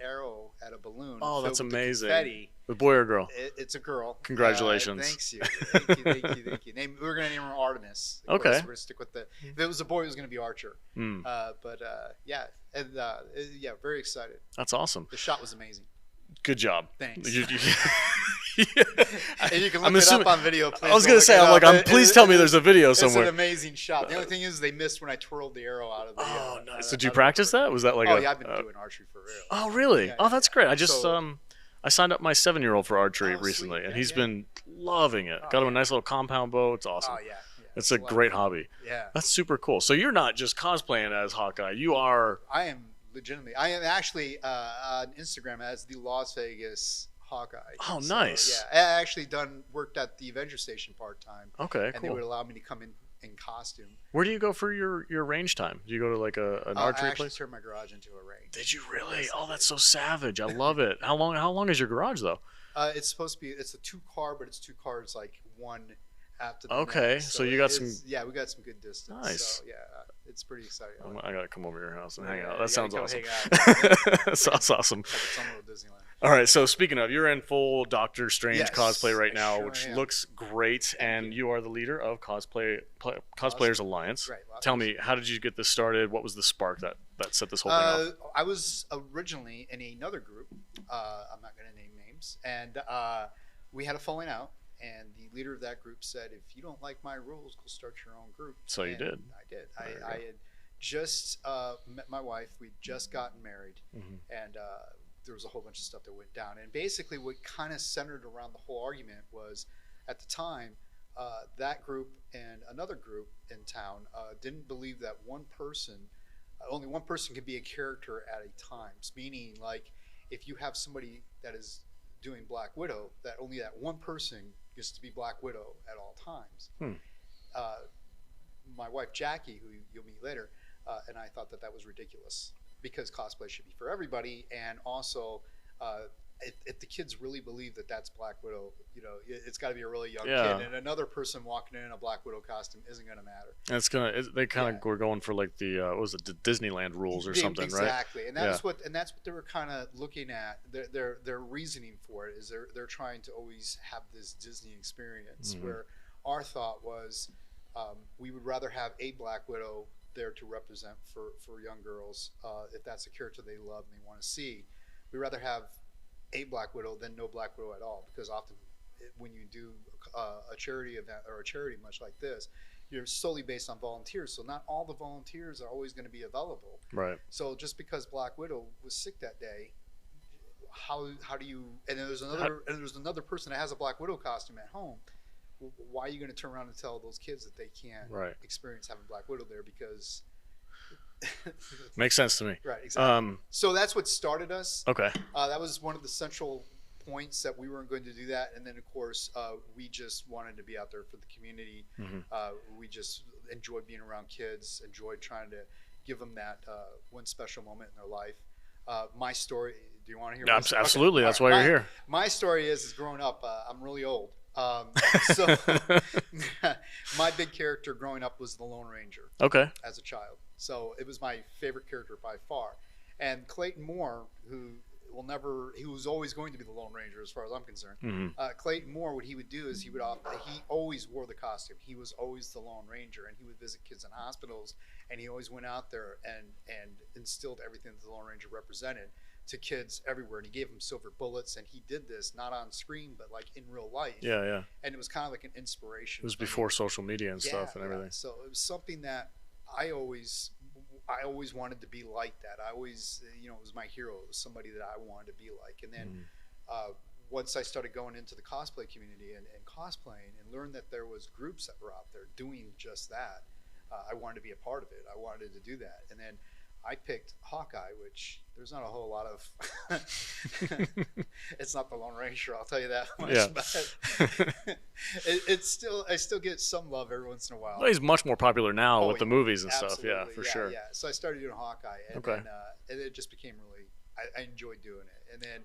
arrow at a balloon. Oh, that's filled with amazing. confetti. The boy or girl? It's a girl. Congratulations. Thanks you. Thank you. We're gonna name her Artemis. Of Okay. course. We're gonna stick with the. If it was a boy, it was gonna be Archer. Yeah, very excited. That's awesome. The shot was amazing. Good job. Thanks. You- If you can look I'm it assuming- up on video, please. I was go gonna look say, it I'm like, up. please tell me there's a video It's an somewhere. amazing shot. The only thing is they missed when I twirled the arrow out of the. Oh, nice. out Did you of practice the- that? Was that like Oh a? yeah, I've been doing archery for real. Oh, really? Yeah, Oh, that's great. I just So- I signed up my 7-year-old for archery Oh, sweet. recently, and Yeah, he's yeah. been loving it. Got him a nice little compound bow. It's awesome. Oh yeah. It's a lot of great fun. hobby. Yeah. That's super cool. So you're not just cosplaying as Hawkeye. You are. I am legitimately. I am actually on Instagram as the Las Vegas Hawkeye. Oh, So, nice. yeah, I actually worked at the Avenger Station part time, Okay, and they would cool. allow me to come in costume. Where do you go for your range time? Do you go to like an I archery actually place? turned my garage into a range. Did you really? Yes, I Oh, did. that's so savage. I love it. How long is your garage though? It's supposed to be. It's a 2-car, but it's 2 cars like one after the Okay, next. so you got it's- some- Yeah, we got some good distance. Nice. So yeah, it's pretty exciting. I gotta come over to your house and hang Yeah, out. you That sounds gotta awesome. come hang out. That sounds awesome. Like it's on road Disneyland. All right, so speaking of, you're in full Doctor Strange Yes, cosplay right I now, sure which am. looks great, and you are the leader of Cosplayers Alliance. Right, Tell me, how did you get this started? What was the spark that set this whole thing off? I was originally in another group. I'm not going to name names, and we had a falling out. And the leader of that group said, "If you don't like my rules, go start your own group." So you And did. I did. There you I go. had just met my wife. We'd just gotten married, Mhm. and there was a whole bunch of stuff that went down. And basically, what kind of centered around the whole argument was, at the time, that group and another group in town didn't believe that only one person could be a character at a time. Meaning, like, if you have somebody that is doing Black Widow, that only that one person gets to be Black Widow at all times. My wife Jackie, who you'll meet later, and I thought that was ridiculous because cosplay should be for everybody, and also if the kids really believe that that's Black Widow, it's got to be a really young Yeah. kid, and another person walking in a Black Widow costume isn't going to matter. And they kind of Yeah. were going for like the what was it, the Disneyland rules or something, right? Exactly, and that's Yeah. what they were kind of looking at. Their reasoning for it is they're trying to always have this Disney experience. Mhm. Where our thought was, we would rather have a Black Widow there to represent for young girls, if that's a character they love and they want to see. We'd rather have a Black Widow than no Black Widow at all, because often when you do a charity event or a charity much like this, you're solely based on volunteers, so not all the volunteers are always going to be available. Right. So just because Black Widow was sick that day, how do you? And there's another person that has a Black Widow costume at home. Why are you going to turn around and tell those kids that they can't Right. experience having Black Widow there because? Makes sense to me. Right. Exactly. So that's what started us. Okay. That was one of the central points that we weren't going to do that, and then of course we just wanted to be out there for the community. Mhm. We just enjoyed being around kids, enjoyed trying to give them that one special moment in their life. My story. Do you want to hear? my story? Absolutely. Okay. That's All why right. you're here. My story is growing up. I'm really old. So my big character growing up was the Lone Ranger Okay. as a child. So it was my favorite character by far. And Clayton Moore, who was always going to be the Lone Ranger as far as I'm concerned. Mhm. Clayton Moore, what he would do is he always wore the costume. He was always the Lone Ranger, and he would visit kids in hospitals, and he always went out there and instilled everything that the Lone Ranger represented to kids everywhere. And he gave them silver bullets, and he did this not on screen, but like in real life. Yeah, yeah. And it was kind of like an inspiration. It was for me. before social media and stuff and everything. So it was something that I always wanted to be like that. I always, it was my hero. It was somebody that I wanted to be like. And then once I started going into the cosplay community and cosplaying and learned that there was groups that were out there doing just that, I wanted to be a part of it. I wanted to do that. And then I picked Hawkeye, which there's not a whole lot of. It's not the Lone Ranger, I'll tell you that much. Yeah. But I still get some love every once in a while. Well, he's much more popular now Oh, with the yeah. movies and stuff. Yeah, Absolutely. for sure. Yeah. So I started doing Hawkeye, and Okay. then and it just became really. I enjoyed doing it, and then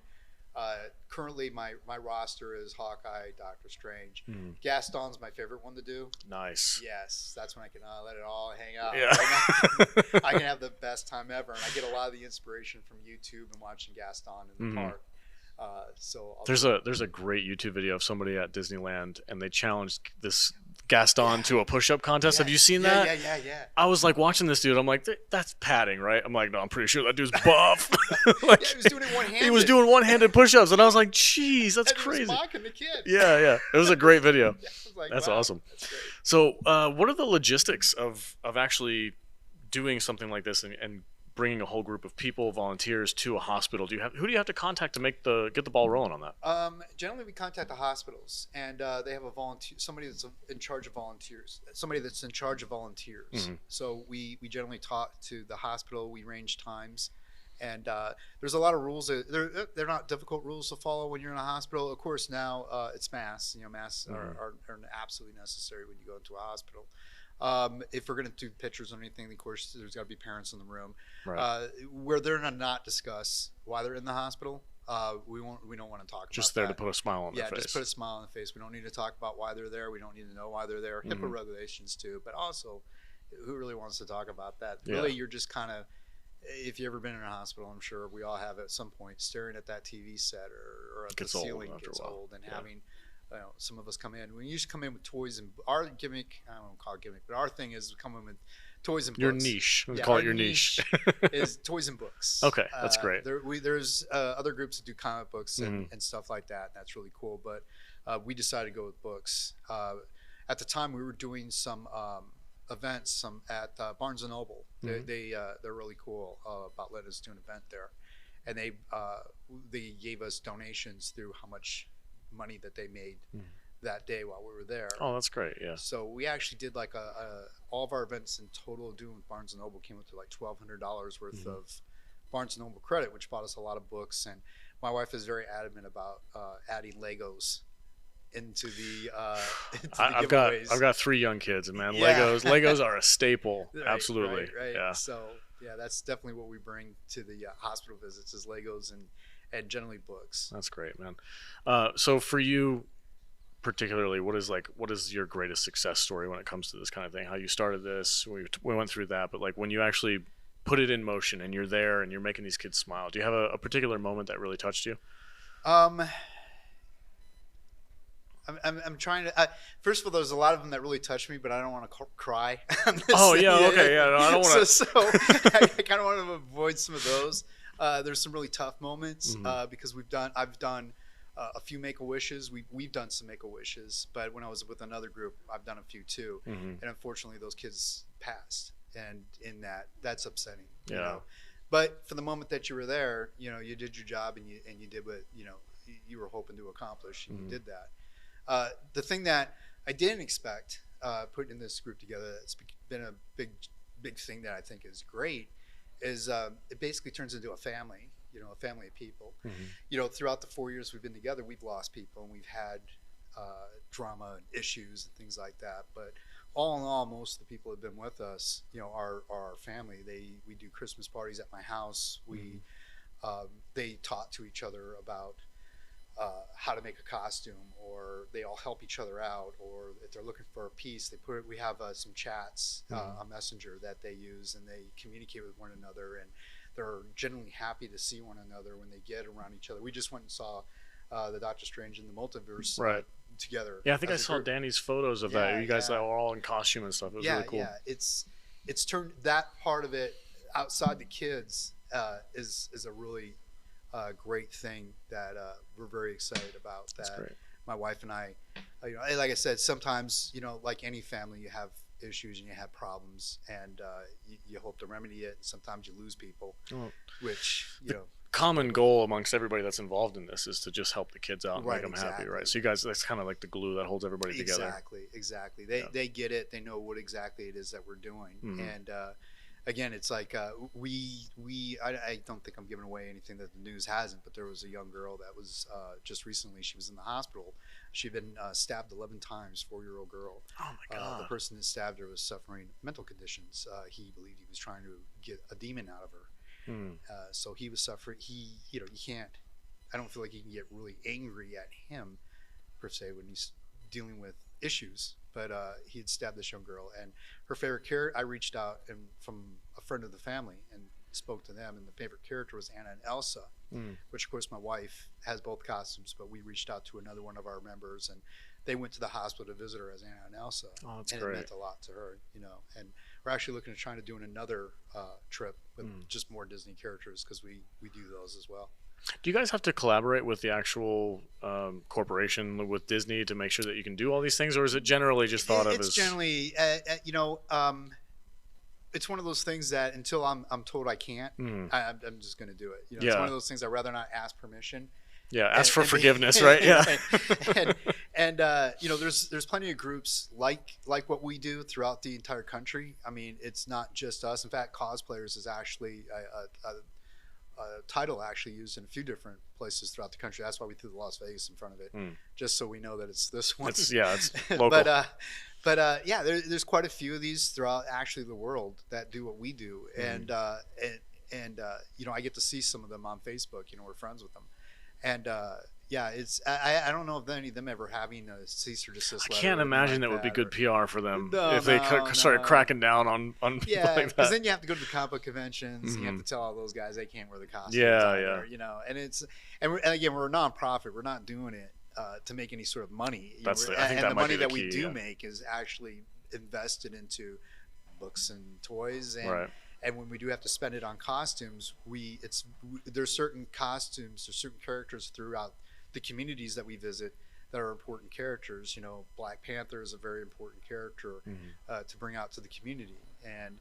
Currently, my roster is Hawkeye, Doctor Strange. Mm. Gaston's my favorite one to do. Nice. Yes, that's when I can let it all hang out. Yeah. I can have the best time ever, and I get a lot of the inspiration from YouTube and watching Gaston in the park. So there's a great YouTube video of somebody at Disneyland, and they challenged this Gaston to a push-up contest. Have you seen that? Yeah. I was like watching this dude. I'm like, that's padding, right? I'm like, no, I'm pretty sure that dude's buff. Like, he was doing it one-handed. He was doing one-handed push-ups, and I was like, jeez, that's and crazy. He was mocking the kid. Yeah. It was a great video. I was like, That's wow, awesome. That's great. So, what are the logistics of actually doing something like this and bringing a whole group of people, volunteers, to a hospital? Who do you have to contact to get the ball rolling on that? Generally, we contact the hospitals, and they have a volunteer, somebody that's in charge of volunteers. Mm-hmm. So we generally talk to the hospital. We arrange times, and there's a lot of rules. They're not difficult rules to follow when you're in a hospital. Of course, now it's masks. Masks are absolutely necessary when you go into a hospital. If we're going to do pictures or anything, of course, there's got to be parents in the room. Right. Where they're going to not discuss why they're in the hospital, we don't want to talk about Just there that. to put a smile on their face. Yeah, just put a smile on the face. We don't need to talk about why they're there. We don't need to know why they're there. HIPAA regulations too, but also, who really wants to talk about that? Yeah. Really, you're just kind of, if you've ever been in a hospital, I'm sure we all have at some point, staring at that TV set or at the ceiling gets old, and having some of us come in. We usually come in with toys, and our gimmick, I don't want to call it gimmick, but our thing is we come in with toys and books. Your niche. Let's call it your niche. Is toys and books. Okay, that's great. There's other groups that do comic books and stuff like that. And that's really cool. But we decided to go with books. At the time, we were doing some events at Barnes & Noble. They're really cool about letting us do an event there. And they gave us donations through how much money that they made that day while we were there. Oh, that's great. Yeah. So we actually did like all of our events in total doing with Barnes & Noble came up to like $1,200 worth of Barnes & Noble credit, which bought us a lot of books. And my wife is very adamant about adding Legos into the I've giveaways. got 3 young kids, and man, Yeah. Legos are a staple. Right, Absolutely. Right. Yeah. So yeah, that's definitely what we bring to the hospital visits is Legos and generally books. That's great, man. So for you particularly, what is your greatest success story when it comes to this kind of thing? How you started this? We went through that, but like when you actually put it in motion and you're there and you're making these kids smile, do you have a particular moment that really touched you? I'm trying to. First of all, there's a lot of them that really touch me, but I don't want to cry. On this. Oh yeah, okay, yeah. No, I don't want to. So I kind of want to avoid some of those. There's some really tough moments because I've done a few Make-A-Wishes. We've done some Make-A-Wishes, but when I was with another group, I've done a few too. And unfortunately, those kids passed, and that's upsetting. Yeah. You know? But for the moment that you were there, you did your job and you did what you were hoping to accomplish, and you did that. The thing that I didn't expect putting this group together, that's been a big thing that I think is great, is it basically turns into a family, a family of people. Throughout the 4 years we've been together, we've lost people and we've had drama and issues and things like that. But all in all, most of the people who have been with us, are our family. We do Christmas parties at my house. They talk to each other about how to make a costume, or they all help each other out, or if they're looking for a piece, we have some chats on Messenger that they use, and they communicate with one another, and they're generally happy to see one another when they get around each other. We just went and saw the Doctor Strange in the Multiverse together. Yeah, I think I saw Danny's photos of that. You guys were all in costume and stuff. It was really cool. Yeah, it's turned that part of it outside the kids is a really great thing that we're very excited about. That's great. My wife and I, like I said, sometimes like any family, you have issues and you have problems, and you hope to remedy it. And sometimes you lose people, which common goal amongst everybody that's involved in this is to just help the kids out and make them happy, right? So you guys, that's kind of like the glue that holds everybody together. Exactly. They get it. They know what exactly it is that we're doing, and again, it's like I don't think I'm giving away anything that the news hasn't, but there was a young girl that was just recently, she was in the hospital. She'd been stabbed 11 times, 4-year-old girl. Oh my God. The person that stabbed her was suffering mental conditions. He believed he was trying to get a demon out of her. So he was suffering. You can't I don't feel like you can get really angry at him per se when he's dealing with issues. But he had stabbed this young girl, and her favorite character. I reached out and from a friend of the family and spoke to them, and the favorite character was Anna and Elsa, which of course my wife has both costumes, but we reached out to another one of our members, and they went to the hospital to visit her as Anna and Elsa. Oh, that's and great. It meant a lot to her, you know. And we're actually looking at trying to do another trip with just more Disney characters, because we do those as well. Do you guys have to collaborate with the actual corporation with Disney to make sure that you can do all these things, or is it generally just thought of as? It's generally, you know, it's one of those things that until I'm told I can't, I'm just going to do it. You know, it's one of those things I'd rather not ask permission. Yeah, ask for forgiveness, right? Yeah. and you know, there's plenty of groups like what we do throughout the entire country. I mean, it's not just us. In fact, Cosplayers is actually a title actually used in a few different places throughout the country. That's why we threw the Las Vegas in front of it, just so we know that it's this one. It's local. but yeah, there's quite a few of these throughout actually the world that do what we do, and you know, I get to see some of them on Facebook. You know, we're friends with them, and yeah, it's I don't know if any of them ever having a cease or desist letter. I can't imagine that would be good PR for them if they started no. cracking down on yeah, like because that. then you have to go to the comic book conventions. And you have to tell all those guys they can't wear the costumes. Yeah, either, you know, and again, we're a nonprofit. We're not doing it to make any sort of money. I think that the might money be the that we key, do make is actually invested into books and toys, and Right. and when we do have to spend it on costumes, there's certain costumes, there's certain characters throughout the communities that we visit that are important characters. You know, Black Panther is a very important character to bring out to the community. And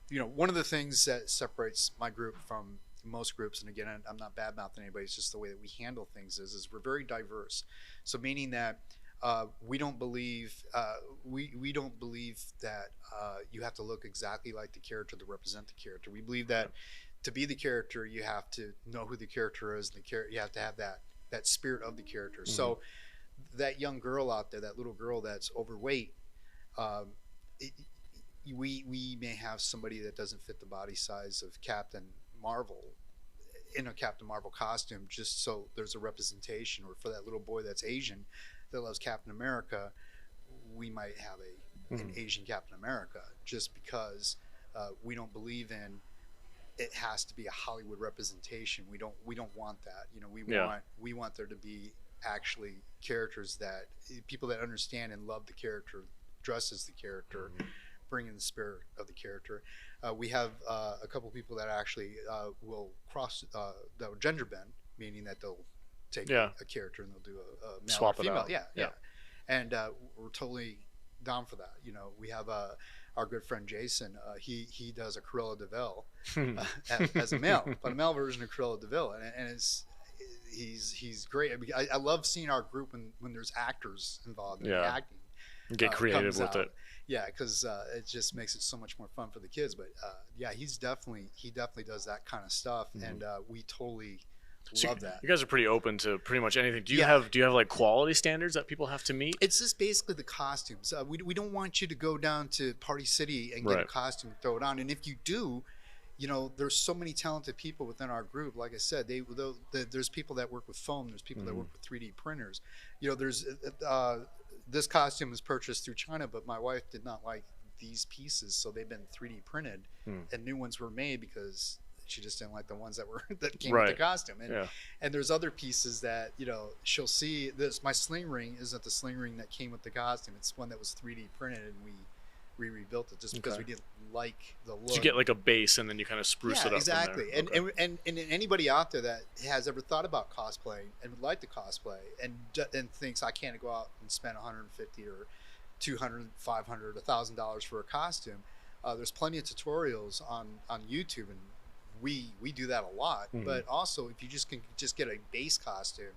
you know, one of the things that separates my group from most groups, and again, I'm not bad mouthing anybody, it's just the way that we handle things is we're very diverse. So meaning that we don't believe we don't believe that you have to look exactly like the character to represent the character. We believe that to be the character, you have to know who the character is, and you have to have that spirit of the character. So that young girl out there, that little girl that's overweight, we may have somebody that doesn't fit the body size of Captain Marvel in a Captain Marvel costume, just so there's a representation. Or for that little boy that's Asian that loves Captain America, we might have an Asian Captain America, just because we don't believe in it has to be a Hollywood representation. We don't want that. You know, we want there to be actually characters that people that understand and love the character, dress as the character, bring in the spirit of the character. We have a couple people that actually will that will gender bend, meaning that they'll take a character and they'll do a male Swap or it female. out. Yeah. And we're totally down for that. You know, we have our good friend Jason. He does a Cruella de Vil as a male, but a male version of Cruella de Vil, and he's great. I love seeing our group when there's actors involved in the acting. Get creative with it. Yeah, because it just makes it so much more fun for the kids. But yeah, he definitely does that kind of stuff, and we totally love that. You guys are pretty open to pretty much anything. Do you have like quality standards that people have to meet? It's just basically the costumes. We don't want you to go down to Party City and get a costume and throw it on. And if you do, you know, there's so many talented people within our group. Like I said, there's people that work with foam. There's people that work with 3D printers. You know, there's this costume was purchased through China, but my wife did not like these pieces, so they've been 3D printed, and new ones were made because she just didn't like the ones that came with the costume. And there's other pieces that, you know, she'll see this. My sling ring isn't the sling ring that came with the costume. It's one that was 3D printed, and we rebuilt it just because we didn't like the look. So you get like a base and then you kind of spruce it up. Exactly. From there. And anybody out there that has ever thought about cosplay and would like to cosplay and thinks I can't go out and spend $150 or $200, $500, $1,000 for a costume, there's plenty of tutorials on YouTube, and we do that a lot. But also, if you can get a base costume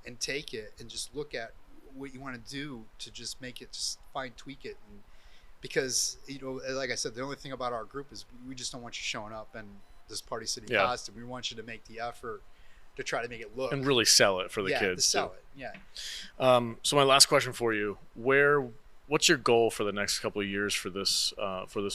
and take it and just look at what you want to do to just make it, just fine tweak it, and because, you know, like I said, the only thing about our group is we just don't want you showing up in this Party City costume. We want you to make the effort to try to make it look and really sell it for the kids. To sell it. Yeah. So my last question for you: where what's your goal for the next couple of years for this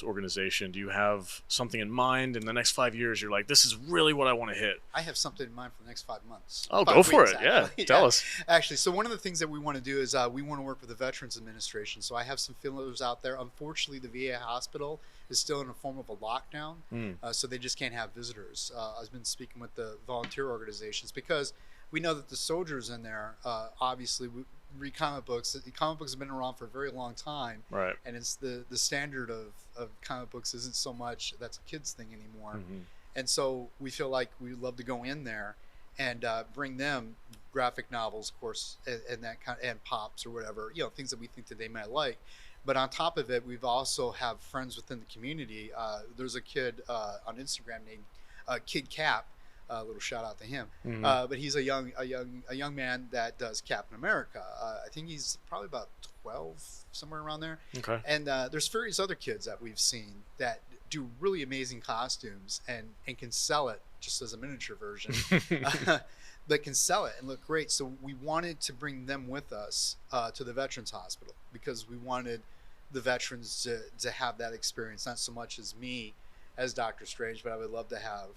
organization? Do you have something in mind in the next 5 years? You're like, this is really what I want to hit. I have something in mind for the next 5 months. Oh, 5 go for weeks, it. actually. Yeah, tell us. Actually, so one of the things that we want to do is we want to work with the Veterans Administration. So I have some feelers out there. Unfortunately, the VA hospital is still in a form of a lockdown, so they just can't have visitors. I've been speaking with the volunteer organizations because we know that the soldiers in there, obviously, read comic books. The comic books have been around for a very long time, Right. and it's the standard of comic books isn't so much that's a kid's thing anymore. And so we feel like we'd love to go in there and bring them graphic novels, of course, and that kind and pops or whatever, things that we think that they might like. But on top of it, we've also have friends within the community. There's a kid on Instagram named Kid Cap. A little shout out to him. But he's a young man that does Captain America. I think he's probably about 12, somewhere around there. Okay. And there's various other kids that we've seen that do really amazing costumes and can sell it just as a miniature version. But can sell it and look great. So we wanted to bring them with us to the Veterans Hospital because we wanted the veterans to have that experience, not so much as me as Doctor Strange, but I would love to have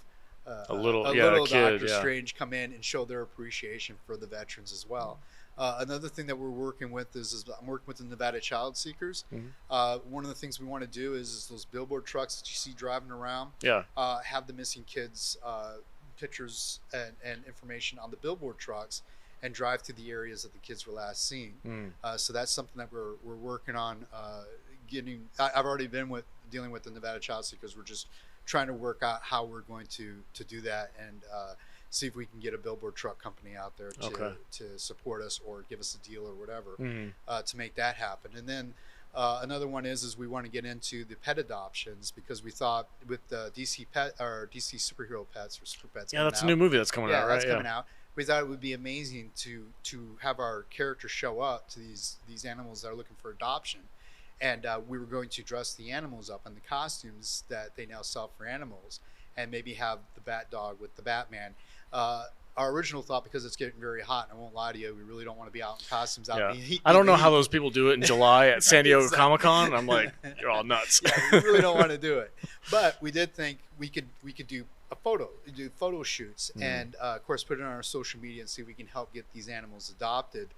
a little kid, Doctor Strange come in and show their appreciation for the veterans as well. Another thing that we're working with is I'm working with the Nevada Child Seekers. One of the things we want to do is those billboard trucks that you see driving around. Have the missing kids pictures and information on the billboard trucks and drive to the areas that the kids were last seen. So that's something that we're working on getting. I've already been dealing with the Nevada Child Seekers. We're just trying to work out how we're going to do that and see if we can get a billboard truck company out there to support us or give us a deal or whatever to make that happen. And then another one is we want to get into the pet adoptions because we thought with the DC superhero pets or super pets. Yeah, that's a new movie that's coming out, right? That's coming out. We thought it would be amazing to have our characters show up to these animals that are looking for adoption. And we were going to dress the animals up in the costumes that they now sell for animals and maybe have the bat dog with the Batman. Our original thought, because it's getting very hot, and I won't lie to you, we really don't want to be out in costumes out in the heat. I don't know how those people do it in July at San Diego Comic-Con. I'm like, you're all nuts. We really don't want to do it. But we did think we could do photo shoots and, of course, put it on our social media and see if we can help get these animals adopted.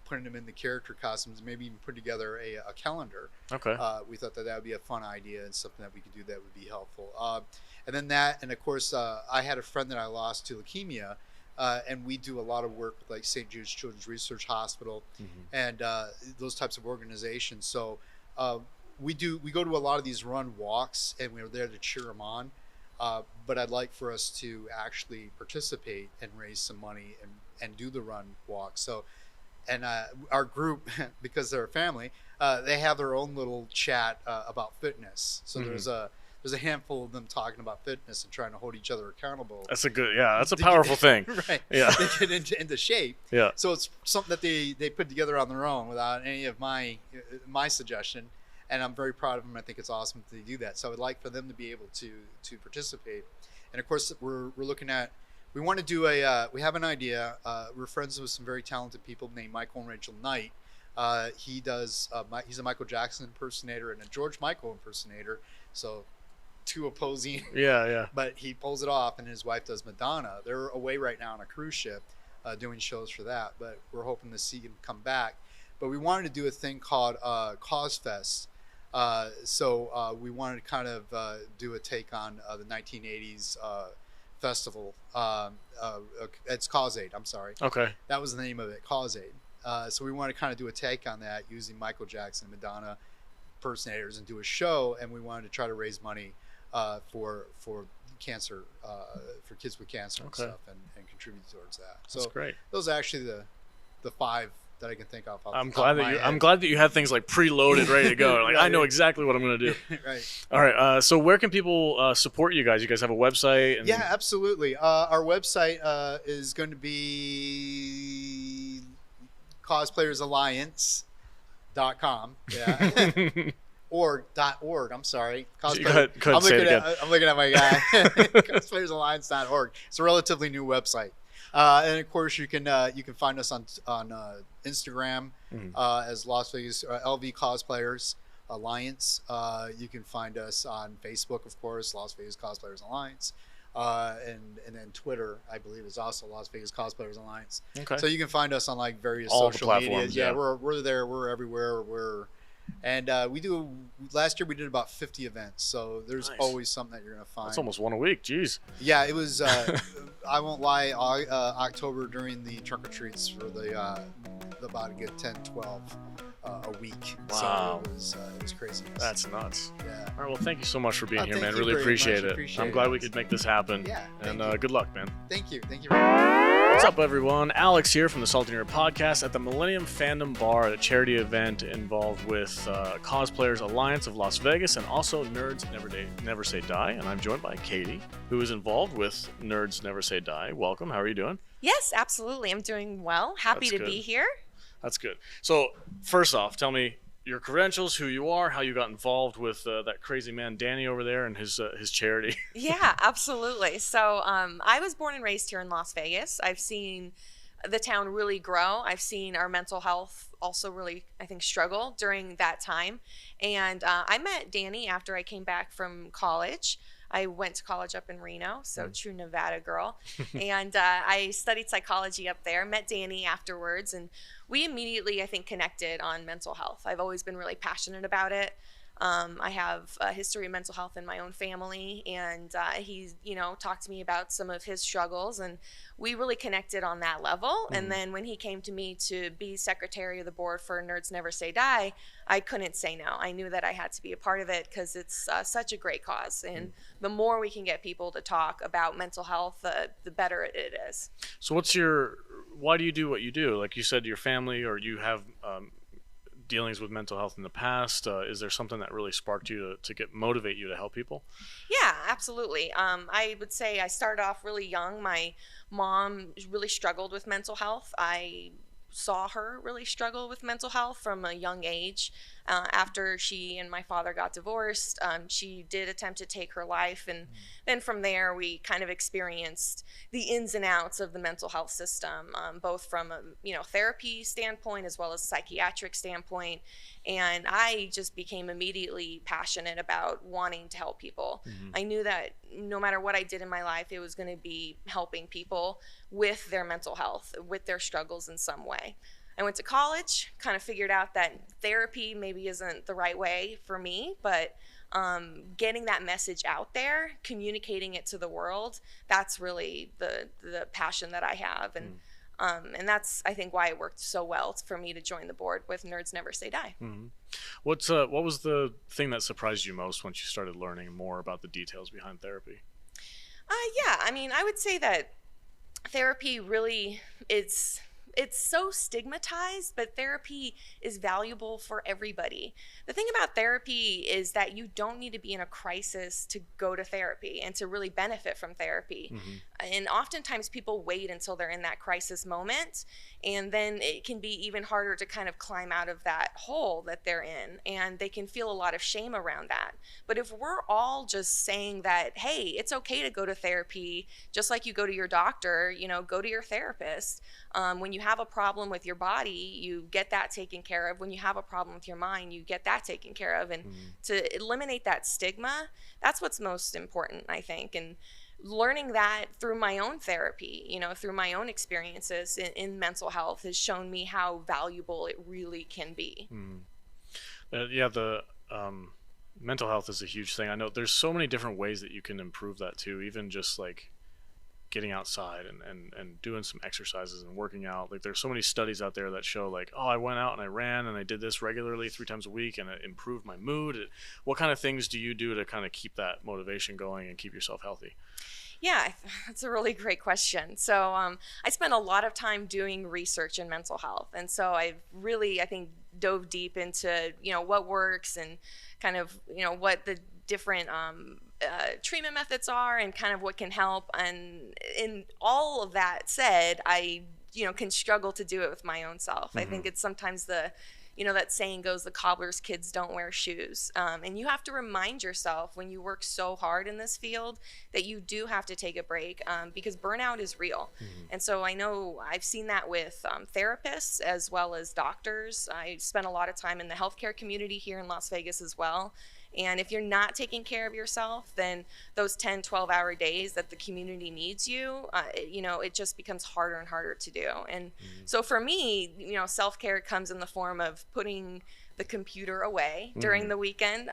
Putting them in the character costumes, maybe even put together a calendar. Okay. We thought that would be a fun idea and something that we could do that would be helpful. And then that, and of course, I had a friend that I lost to leukemia, and we do a lot of work with like St. Jude's Children's Research Hospital and those types of organizations. So we go to a lot of these run walks, and we're there to cheer them on. But I'd like for us to actually participate and raise some money and do the run walk. So, and our group, because they're a family, they have their own little chat about fitness. So there's a handful of them talking about fitness and trying to hold each other accountable. That's a powerful thing. Right. Yeah. They get into shape. Yeah. So it's something that they put together on their own without any of my suggestion. And I'm very proud of them. I think it's awesome that they do that. So I'd like for them to be able to participate. And of course, we're looking at, we want to do we have an idea. We're friends with some very talented people named Michael and Rachel Knight. He's a Michael Jackson impersonator and a George Michael impersonator. So two opposing. Yeah. But he pulls it off, and his wife does Madonna. They're away right now on a cruise ship doing shows for that. But we're hoping to see him come back. But we wanted to do a thing called Cause Fest. So we wanted to kind of do a take on the 1980s festival. It's Cause Aid, I'm sorry. Okay. That was the name of it, Cause Aid. So we want to kind of do a take on that using Michael Jackson and Madonna impersonators and do a show, and we wanted to try to raise money for cancer, for kids with cancer and stuff, and contribute towards that. So that's great. Those are actually the 5 that I can think of. I'm glad that you have things like preloaded, ready to go. Like, I know exactly what I'm going to do. Right. All right. So where can people support you guys? You guys have a website? Yeah, absolutely. Our website is going to be cosplayersalliance.com. Yeah. org. I'm sorry. I'm looking at my guy. Cosplayersalliance.org. It's a relatively new website. And of course, you can find us on Instagram as Las Vegas LV Cosplayers Alliance. You can find us on Facebook, of course, Las Vegas Cosplayers Alliance. And then Twitter, I believe, is also Las Vegas Cosplayers Alliance. Okay. So you can find us on like various All the social platforms, medias. yeah. We're there. We're everywhere. We do. Last year we did about 50 events. So there's Nice. always something that you're gonna find. That's almost one a week. Jeez. Yeah, it was. I won't lie. October during the trunk or treats for the about a good 10, 12 a week. Wow. So it was crazy. That's nuts. Yeah. All right. Well, thank you so much for being here, Thank man. you Really very appreciate much. it. Appreciate I'm it. glad we could make this happen. Yeah, And thank you. good luck, man. Thank you. Thank you very much. What's up, everyone? Alex here from the Salty Nerd Podcast at the Millennium Fandom Bar, a charity event involved with Cosplayers Alliance of Las Vegas and also Nerds Never Say Die. And I'm joined by Katie, who is involved with Nerds Never Say Die. Welcome. How are you doing? Yes, absolutely. I'm doing well. Happy That's to be good. here. That's good. So, first off, tell me your credentials, who you are, how you got involved with that crazy man Danny over there and his charity. Yeah, absolutely. So I was born and raised here in Las Vegas. I've seen the town really grow. I've seen our mental health also really, I think, struggle during that time. And I met Danny after I came back from college. I went to college up in Reno, so true Nevada girl. And I studied psychology up there, met Danny afterwards, and we immediately, I think, connected on mental health. I've always been really passionate about it. I have a history of mental health in my own family, and he's, talked to me about some of his struggles, and we really connected on that level. And then when he came to me to be secretary of the board for Nerds Never Say Die, I couldn't say no. I knew that I had to be a part of it because it's such a great cause, and the more we can get people to talk about mental health, the better it is. So, why do you do what you do? Like you said, your family, or you have dealings with mental health in the past. Is there something that really sparked you to motivate you to help people? Yeah, absolutely. I would say I started off really young. My mom really struggled with mental health. I saw her really struggle with mental health from a young age. After she and my father got divorced, she did attempt to take her life, and then from there we kind of experienced the ins and outs of the mental health system, both from a therapy standpoint as well as psychiatric standpoint. And I just became immediately passionate about wanting to help people. I knew that no matter what I did in my life, it was going to be helping people with their mental health, with their struggles in some way. I went to college, kind of figured out that therapy maybe isn't the right way for me, but getting that message out there, communicating it to the world, that's really the passion that I have. And that's, I think, why it worked so well for me to join the board with Nerds Never Say Die. What was the thing that surprised you most once you started learning more about the details behind therapy? Yeah, I mean, I would say that therapy really it's so stigmatized, but therapy is valuable for everybody. The thing about therapy is that you don't need to be in a crisis to go to therapy and to really benefit from therapy. And oftentimes people wait until they're in that crisis moment, and then it can be even harder to kind of climb out of that hole that they're in, and they can feel a lot of shame around that. But if we're all just saying that, hey, it's okay to go to therapy, just like you go to your doctor, go to your therapist. When you have a problem with your body, you get that taken care of. When you have a problem with your mind, you get that taken care of. And to eliminate that stigma, that's what's most important, I think. And learning that through my own therapy, through my own experiences in mental health has shown me how valuable it really can be. The mental health is a huge thing. I know there's so many different ways that you can improve that too, even just like getting outside and doing some exercises and working out. Like there's so many studies out there that show like, oh, I went out and I ran and I did this regularly 3 times a week and it improved my mood. What kind of things do you do to kind of keep that motivation going and keep yourself healthy? Yeah, that's a really great question. So I spent a lot of time doing research in mental health. And so I've really, I think, dove deep into, what works and kind of, what the different treatment methods are and kind of what can help. And in all of that said, I can struggle to do it with my own self. I think it's sometimes the that saying goes, the cobbler's kids don't wear shoes. And you have to remind yourself when you work so hard in this field that you do have to take a break, because burnout is real. And so I know I've seen that with therapists as well as doctors. I spent a lot of time in the healthcare community here in Las Vegas as well. And if you're not taking care of yourself, then those 10, 12-hour days that the community needs you, it just becomes harder and harder to do. And so for me, self-care comes in the form of putting the computer away during the weekend,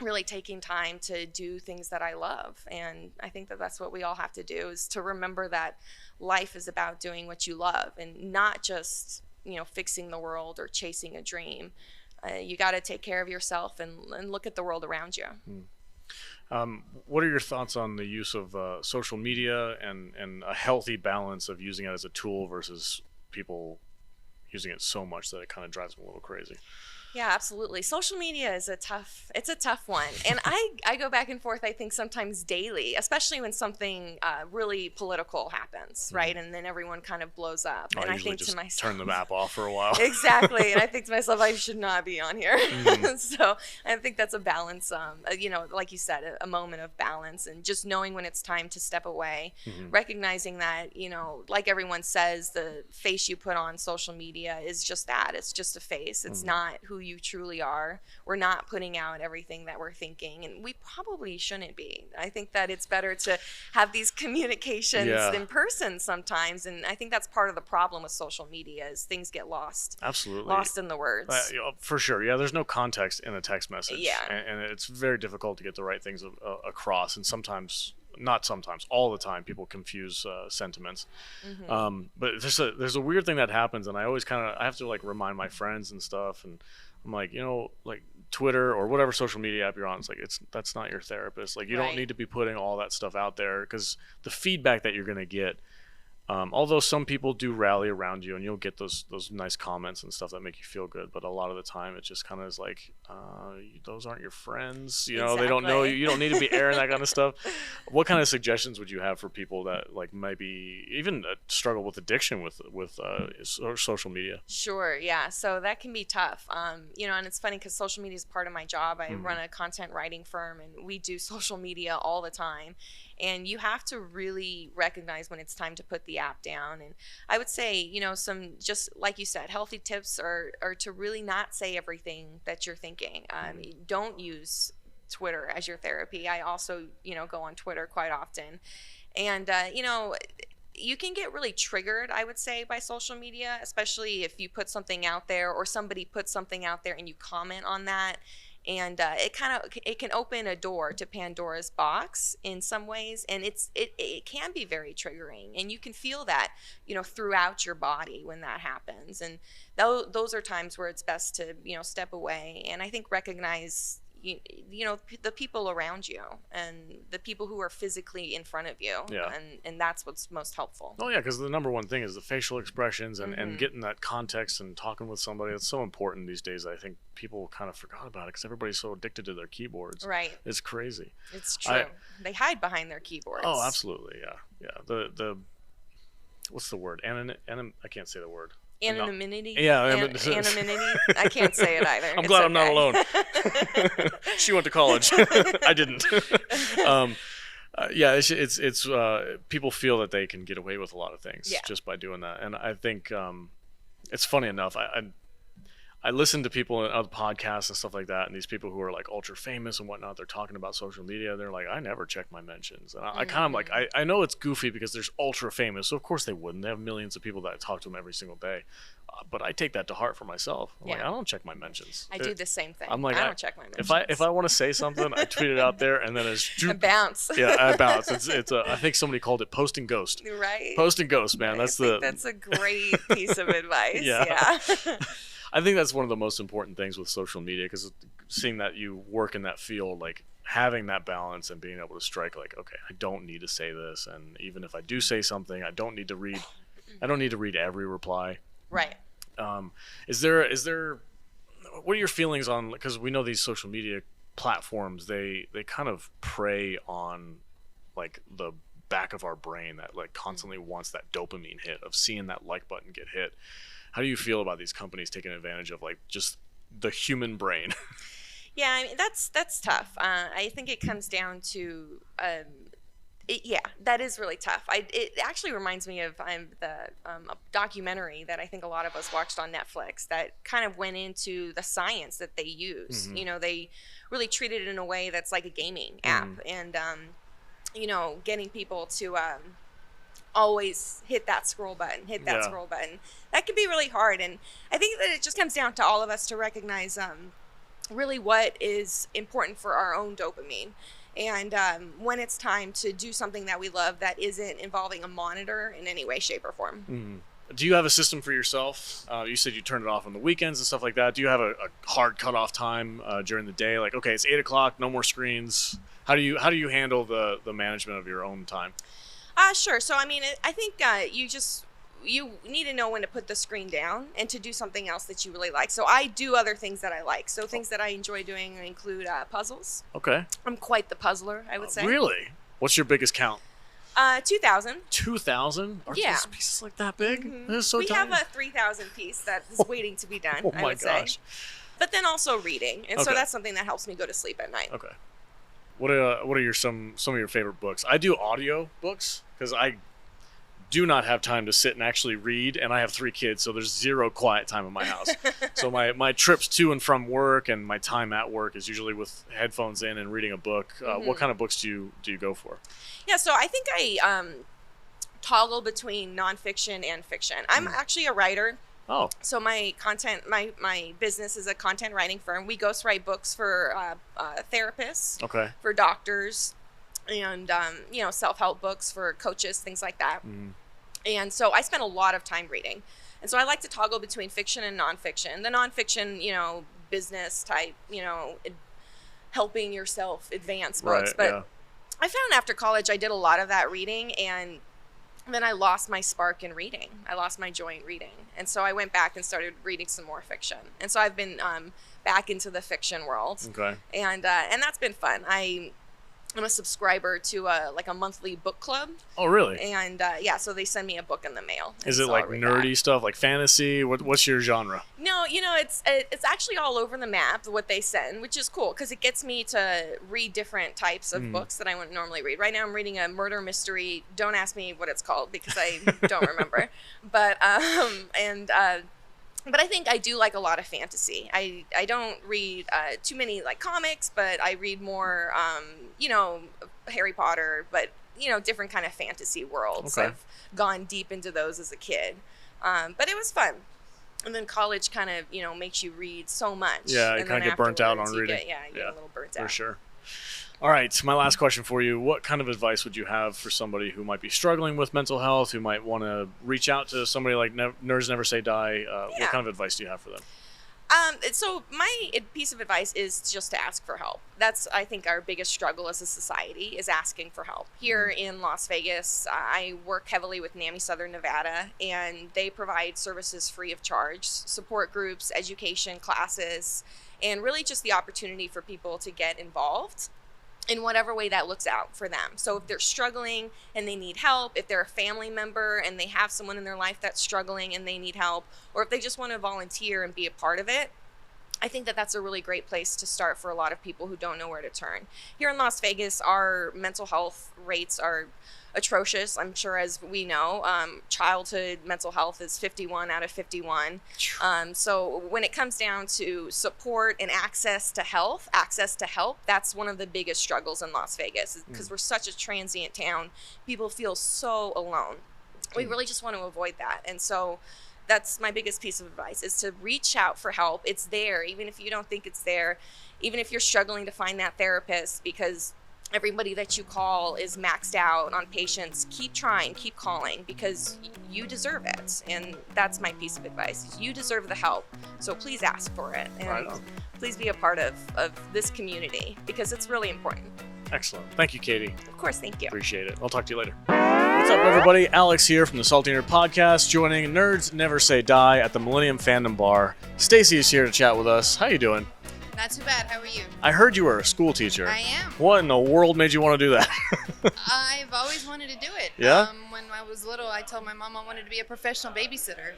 really taking time to do things that I love. And I think that that's what we all have to do, is to remember that life is about doing what you love and not just, fixing the world or chasing a dream. You got to take care of yourself and look at the world around you. What are your thoughts on the use of social media and a healthy balance of using it as a tool versus people using it so much that it kind of drives them a little crazy? Yeah, absolutely. Social media is a tough one. And I go back and forth, I think, sometimes daily, especially when something really political happens, right? And then everyone kind of blows up. And I think just to myself, turn the map off for a while. Exactly. And I think to myself, I should not be on here. So I think that's a balance, like you said, a moment of balance, and just knowing when it's time to step away, recognizing that, like everyone says, the face you put on social media is just that. It's just a face. It's not who you truly are. We're not putting out everything that we're thinking, and we probably shouldn't be. I think that it's better to have these communications in person sometimes, and I think that's part of the problem with social media, is things get lost. Absolutely. Lost in the words. For sure. Yeah, there's no context in a text message. Yeah. And it's very difficult to get the right things across, and all the time, people confuse sentiments. But there's a weird thing that happens, and I always I have to remind my friends and stuff, and I'm like, Twitter or whatever social media app you're on, it's like, that's not your therapist. You don't need to be putting all that stuff out there, because the feedback that you're going to get, although some people do rally around you and you'll get those nice comments and stuff that make you feel good, but a lot of the time it just kind of is like, those aren't your friends, Exactly. They don't know you. You don't need to be airing that kind of stuff. What kind of suggestions would you have for people that maybe even struggle with addiction with social media? Sure. Yeah. So that can be tough. And it's funny because social media is part of my job. I run a content writing firm, and we do social media all the time. And you have to really recognize when it's time to put the app down. And I would say, some, just like you said, healthy tips are to really not say everything that you're thinking. Don't use Twitter as your therapy. I also, go on Twitter quite often. And, you can get really triggered, I would say, by social media, especially if you put something out there or somebody puts something out there and you comment on that. And it can open a door to Pandora's box in some ways, and it can be very triggering, and you can feel that throughout your body when that happens. And those are times where it's best to step away, and I think recognize the people around you and the people who are physically in front of you. Yeah. And that's what's most helpful. Oh yeah, because the number one thing is the facial expressions and getting that context and talking with somebody. It's so important these days. I think people kind of forgot about it because everybody's so addicted to their keyboards. Right. It's crazy. It's true. They hide behind their keyboards. Oh, absolutely. Yeah. The what's the word? I can't say the word. Anonymity. Yeah, anonymity. I can't say it either. I'm glad I'm not alone. She went to college. I didn't. It's people feel that they can get away with a lot of things just by doing that, and I think it's funny enough. I listen to people in other podcasts and stuff like that, and these people who are ultra famous and whatnot, they're talking about social media. They're like, I never check my mentions. And I kind of like, I know it's goofy because there's ultra famous, so of course they wouldn't. They have millions of people that talk to them every single day. But I take that to heart for myself. I'm like, I don't check my mentions. I do the same thing. I'm like, I don't check my mentions. If I want to say something, I tweet it out there, and then I bounce. Yeah, I bounce. It's I think somebody called it post and ghost. Right. Post and ghost, man. That's a great piece of advice. Yeah. I think that's one of the most important things with social media, because seeing that you work in that field, having that balance and being able to strike okay, I don't need to say this, and even if I do say something, I don't need to read every reply. Right. Is there what are your feelings on, because we know these social media platforms, they kind of prey on the back of our brain that constantly wants that dopamine hit of seeing that like button get hit. How do you feel about these companies taking advantage of like just the human brain? Yeah, I mean that's tough. I think it comes down to yeah, that is really tough. It actually reminds me of a documentary that I think a lot of us watched on Netflix that kind of went into the science that they use. Mm-hmm. You know, they really treated it in a way that's like a gaming app, and you know, getting people to always hit that scroll button, scroll button. That can be really hard, and I think that it just comes down to all of us to recognize really what is important for our own dopamine. And when it's time to do something that we love that isn't involving a monitor in any way, shape, or form. Mm-hmm. Do you have a system for yourself? You said you turn it off on the weekends and stuff like that. Do you have a hard cutoff time during the day? Like, okay, it's 8 o'clock, no more screens. How do you handle the management of your own time? Sure. So, I mean, I think you need to know when to put the screen down and to do something else that you really like. So I do other things that I like. So things that I enjoy doing include puzzles. Okay. I'm quite the puzzler, I would say. Really? What's your biggest count? 2,000. 2,000? Are Yeah. these pieces like that big? Mm-hmm. They're so we tiny. have a 3,000 piece that is waiting to be done, Oh I my would gosh. say. But then also reading. And so Okay. that's something that helps me go to sleep at night. Okay. What are some of your favorite books? I do audio books because I do not have time to sit and actually read, and I have 3 kids, so there's zero quiet time in my house. So my trips to and from work and my time at work is usually with headphones in and reading a book. What kind of books do you go for? Yeah, so I think I toggle between nonfiction and fiction. I'm actually a writer. Oh, So my business is a content writing firm. We ghostwrite books for therapists, okay. for doctors, and you know, self-help books for coaches, things like that. And so I spend a lot of time reading, and so I like to toggle between fiction and nonfiction. The nonfiction, you know, business type, you know, helping yourself advance books. Right, But yeah. I found after college I did a lot of that reading, and then I lost my spark in reading. I lost my joy in reading. And so I went back and started reading some more fiction. And so I've been back into the fiction world. Okay. And that's been fun. I'm a subscriber to a monthly book club. Oh, really? And yeah, so they send me a book in the mail. Is and it so like I'll read nerdy that. stuff, like fantasy? What's your genre? No, you know, it's actually all over the map what they send, which is cool because it gets me to read different types of books that I wouldn't normally read. Right now I'm reading a murder mystery. Don't ask me what it's called because I don't remember. But but I think I do like a lot of fantasy. I don't read too many like comics, but I read more you know, Harry Potter, but you know, different kind of fantasy worlds. Okay. I've gone deep into those as a kid. But it was fun. And then college kind of, you know, makes you read so much. Yeah, you and kinda then get burnt out afterwards on you reading. Get, you get Yeah, a little burnt For out. sure. All right, my last question for you. What kind of advice would you have for somebody who might be struggling with mental health, who might want to reach out to somebody like Nerds Never Say Die? What Yeah. kind of advice do you have for them? So my piece of advice is just to ask for help. That's, I think, our biggest struggle as a society is asking for help. Here in Las Vegas, I work heavily with NAMI Southern Nevada, and they provide services free of charge, support groups, education classes, and really just the opportunity for people to get involved in whatever way that looks out for them. So if they're struggling and they need help, if they're a family member and they have someone in their life that's struggling and they need help, or if they just want to volunteer and be a part of it, I think that that's a really great place to start for a lot of people who don't know where to turn. Here in Las Vegas, our mental health rates are atrocious. I'm sure, as we know, childhood mental health is 51 out of 51. So when it comes down to support and access to help, that's one of the biggest struggles in Las Vegas because we're such a transient town. People feel so alone. We really just want to avoid that. And so that's my biggest piece of advice, is to reach out for help. It's there, even if you don't think it's there, even if you're struggling to find that therapist, because everybody that you call is maxed out on patients. Keep trying, keep calling, because you deserve it. And that's my piece of advice. You deserve the help. So please ask for it. And Right on. please be a part of this community because it's really important. Excellent. Thank you, Katie. Of course, thank you. Appreciate it. I'll talk to you later. What's up, everybody? Alex here from the Salty Nerd Podcast, joining Nerds Never Say Die at the Millennium Fandom Bar. Stacey is here to chat with us. How you doing? Not too bad. How are you? I heard you were a school teacher. I am. What in the world made you want to do that? I've always wanted to do it. Yeah? When I was little, I told my mom I wanted to be a professional babysitter.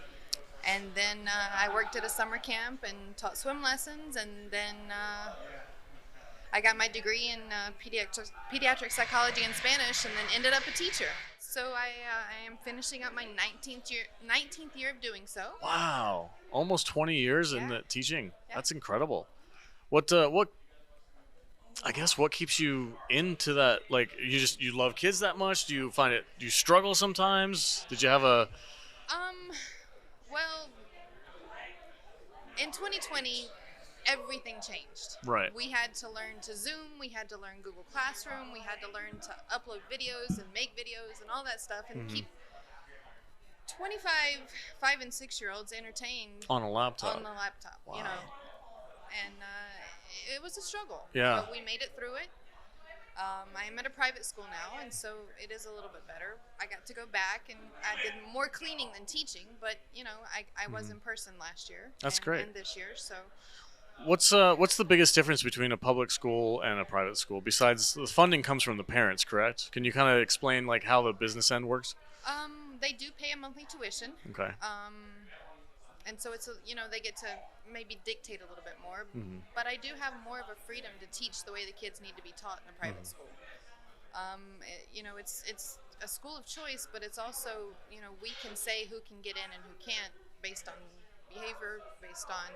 And then I worked at a summer camp and taught swim lessons, and then I got my degree in pediatric psychology and Spanish, and then ended up a teacher. So I am finishing up my 19th year of doing so. Wow, almost 20 years in Yeah. the teaching. Yeah. That's incredible. What I guess what keeps you into that? Like, you love kids that much? Do you struggle sometimes? Did you have a Well, in 2020, everything changed. Right. We had to learn to Zoom, we had to learn Google Classroom, we had to learn to upload videos and make videos and all that stuff, and keep 25, 5 and 6 year olds entertained on a laptop? on the laptop, Wow. and it was a struggle. Yeah. But we made it through it. I'm at a private school now, and so it is a little bit better. I got to go back, and I did more cleaning than teaching, but I was in person last year. That's and, great. And this year, so. What's the biggest difference between a public school and a private school? Besides, the funding comes from the parents, correct? Can you kind of explain like how the business end works? They do pay a monthly tuition. Okay. And so it's they get to maybe dictate a little bit more, but I do have more of a freedom to teach the way the kids need to be taught in a private school. It's a school of choice, but it's also we can say who can get in and who can't based on behavior, based on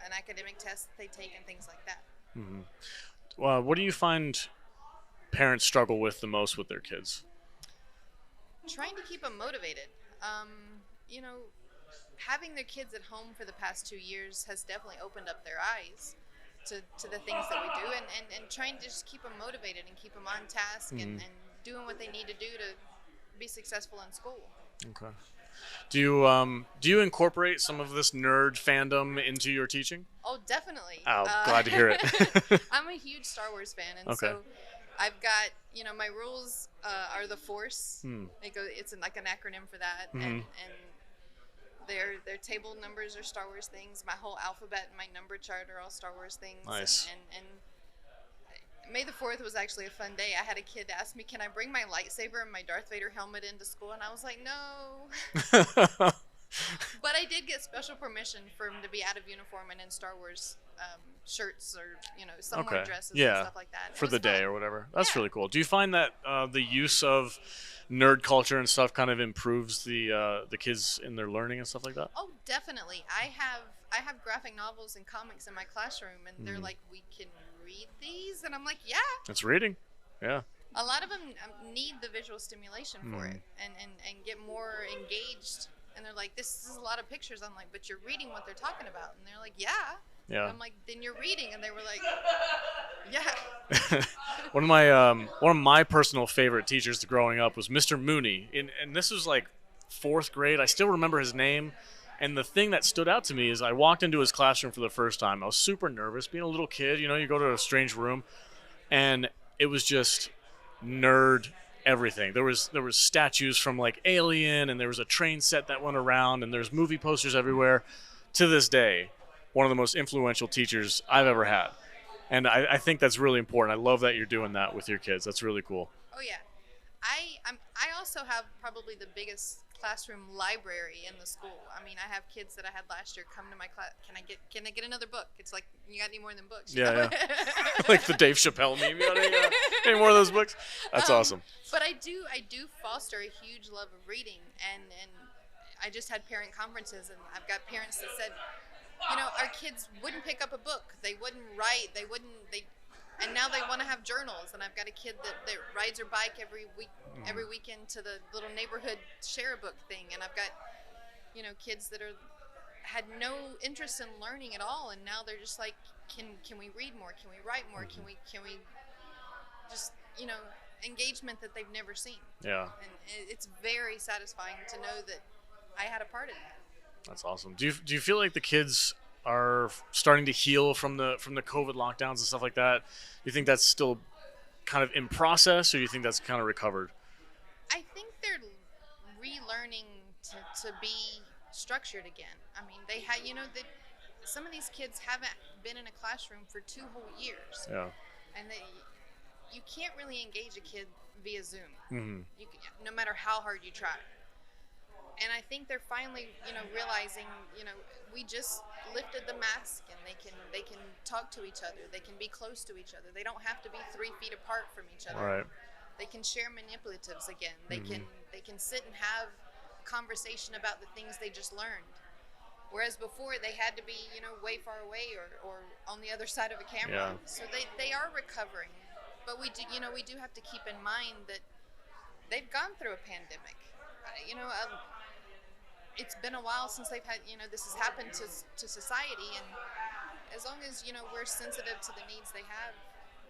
an academic test that they take and things like that. What do you find parents struggle with the most with their kids? Trying to keep them motivated. Having their kids at home for the past 2 years has definitely opened up their eyes to the things that we do, and trying to just keep them motivated and keep them on task and doing what they need to do to be successful in school. Okay. Do you incorporate some of this nerd fandom into your teaching? Oh, definitely. Oh, glad to hear it. I'm a huge Star Wars fan, and Okay. so I've got my rules are the Force. It's like an acronym for that, and their table numbers are Star Wars things. My whole alphabet and my number chart are all Star Wars things. Nice. And May the 4th was actually a fun day. I had a kid ask me, "Can I bring my lightsaber and my Darth Vader helmet into school?" And I was like, "No." But I did get special permission for him to be out of uniform and in Star Wars shirts or some more dresses and stuff like that. For the day or whatever. That's Yeah. really cool. Do you find that the use of nerd culture and stuff kind of improves the kids in their learning and stuff like that? Oh, definitely. I have graphic novels and comics in my classroom, and they're like, "We can read these," and I'm like, "Yeah." It's reading. Yeah. A lot of them need the visual stimulation for it, and get more engaged. And they're like, "This is a lot of pictures." I'm like, "But you're reading what they're talking about," and they're like, "Yeah." Yeah. I'm like, "Then you're reading," and they were like, "Yeah." one of my personal favorite teachers growing up was Mr. Mooney, and this was like 4th grade. I still remember his name. And the thing that stood out to me is I walked into his classroom for the first time. I was super nervous, being a little kid. You go to a strange room, and it was just nerd everything. There was statues from like Alien, and there was a train set that went around, and there's movie posters everywhere. To this day, one of the most influential teachers I've ever had. And I think that's really important. I love that you're doing that with your kids. That's really cool. Oh yeah, I also have probably the biggest classroom library in the school. I mean, I have kids that I had last year come to my class. Can I get another book? It's like, you got any more than books? You know? Like the Dave Chappelle meme. You got any more of those books? That's awesome. But I do foster a huge love of reading, and I just had parent conferences, and I've got parents that said, our kids wouldn't pick up a book, they wouldn't write, and now they want to have journals. And I've got a kid that rides her bike every weekend to the little neighborhood share a book thing, and I've got kids that had no interest in learning at all, and now they're just like, can we read more, can we write more, can we just engagement that they've never seen. Yeah. And it's very satisfying to know that I had a part in that. That's awesome. Do you feel like the kids are starting to heal from the COVID lockdowns and stuff like that? Do you think that's still kind of in process, or do you think that's kind of recovered? I think they're relearning to be structured again. I mean, they had, some of these kids haven't been in a classroom for 2 whole years. Yeah. And you can't really engage a kid via Zoom. Mm-hmm. No matter how hard you try. And I think they're finally, realizing, we just lifted the mask, and they can talk to each other. They can be close to each other. They don't have to be 3 feet apart from each other. Right. They can share manipulatives again. They can sit and have conversation about the things they just learned. Whereas before they had to be, way far away or on the other side of a camera. Yeah. So they are recovering. But we do have to keep in mind that they've gone through a pandemic. It's been a while since they've had, this has happened to society, and as long as, we're sensitive to the needs they have,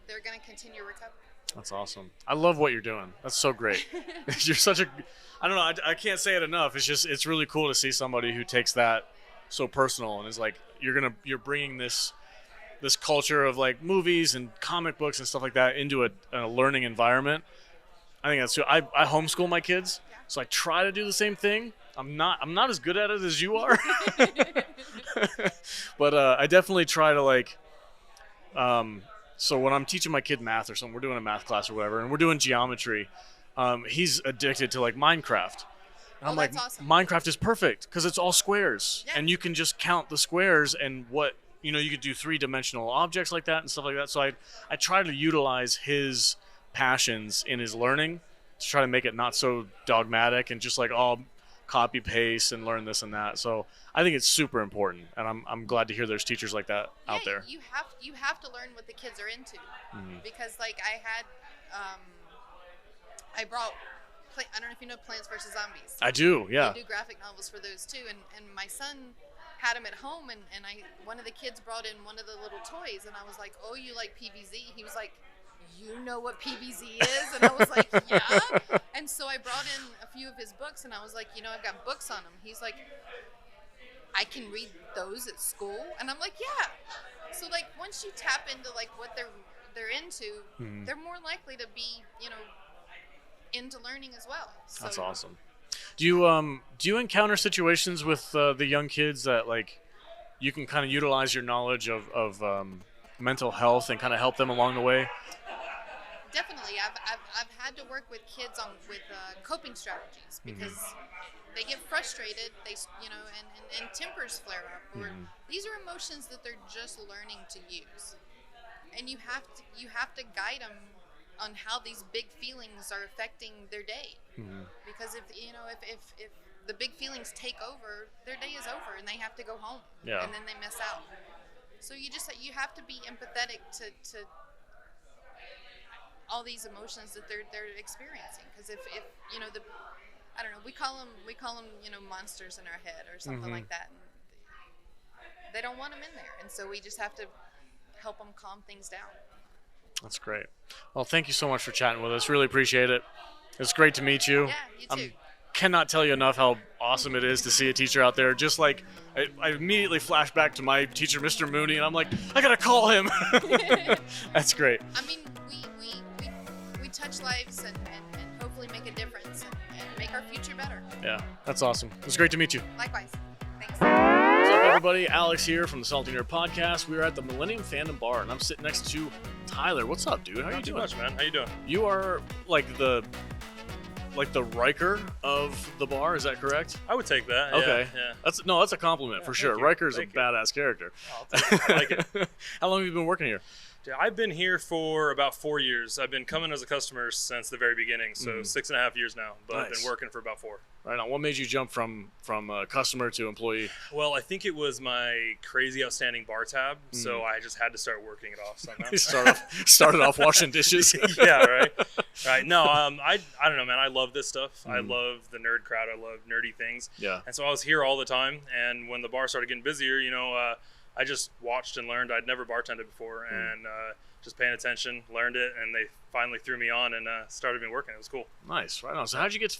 they're going to continue recovery. That's awesome. I love what you're doing. That's so great. You're such a, I don't know, I can't say it enough. It's really cool to see somebody who takes that so personal and is like, you're bringing this culture of like movies and comic books and stuff like that into a learning environment. I think that's true. I homeschool my kids, so I try to do the same thing. I'm not as good at it as you are, but I definitely try to like. So when I'm teaching my kid math or something, we're doing a math class or whatever, and we're doing geometry. He's addicted to like Minecraft. And I'm like, awesome. Minecraft is perfect because it's all squares, Yeah. and you can just count the squares and what you could do 3-dimensional objects like that and stuff like that. So I try to utilize his passions in his learning to try to make it not so dogmatic and just like all copy paste and learn this and that. So I think it's super important, and I'm glad to hear there's teachers like that out there. You have to learn what the kids are into, because like I brought, I don't know if you know Plants vs. Zombies. I do, yeah. I do graphic novels for those too, and my son had them at home, and one of the kids brought in one of the little toys, and I was like, oh, you like PVZ? He was like, you know what PVZ is? And I was like, yeah. And so I brought in a few of his books, and I was like, I've got books on them. He's like, I can read those at school? And I'm like, yeah. So like once you tap into like what they're into, they're more likely to be, into learning as well. So, That's awesome. Do you encounter situations with the young kids that like you can kind of utilize your knowledge of mental health and kind of help them along the way? Definitely, I've had to work with kids with coping strategies because they get frustrated, and tempers flare up. Or these are emotions that they're just learning to use, and you have to guide them on how these big feelings are affecting their day. Because if the big feelings take over, their day is over, and they have to go home, and then they miss out. So you have to be empathetic to all these emotions that they're experiencing, because if I don't know, we call them monsters in our head or something like that, and they don't want them in there, and so we just have to help them calm things down. That's great. Well, thank you so much for chatting with us. Really appreciate it. It's great to meet you. Yeah, you too. Cannot tell you enough how awesome it is to see a teacher out there. Just like I immediately flash back to my teacher, Mr. Mooney, and I'm like, I gotta call him. That's great. I mean, we touch lives and hopefully make a difference and make our future better. Yeah, that's awesome. It was great to meet you. Likewise. Thanks. What's up, everybody? Alex here from the Salty Nerd Podcast. We are at the Millennium Fandom Bar, and I'm sitting next to Tyler. What's up, dude? How you Not too doing? much, man. How you doing? You are like the Riker of the bar. Is that correct? I would take that. Okay. Yeah. That's a compliment for sure. thank you. Riker's Thank a you. badass character. I'll take it. I like it. How long have you been working here? Dude, I've been here for about 4 years. I've been coming as a customer since the very beginning, so 6.5 years now. But I've Nice. been working for about 4. Right on. What made you jump from customer to employee? Well, I think it was my crazy outstanding bar tab, so I just had to start working it off somehow. You started off washing dishes. Yeah, right. Right. No, I don't know, man. I love this stuff. I love the nerd crowd. I love nerdy things. Yeah. And so I was here all the time. And when the bar started getting busier, I just watched and learned. I'd never bartended before, and just paying attention, learned it, and they finally threw me on and started me working. It was cool. Nice. Right on. So how'd you get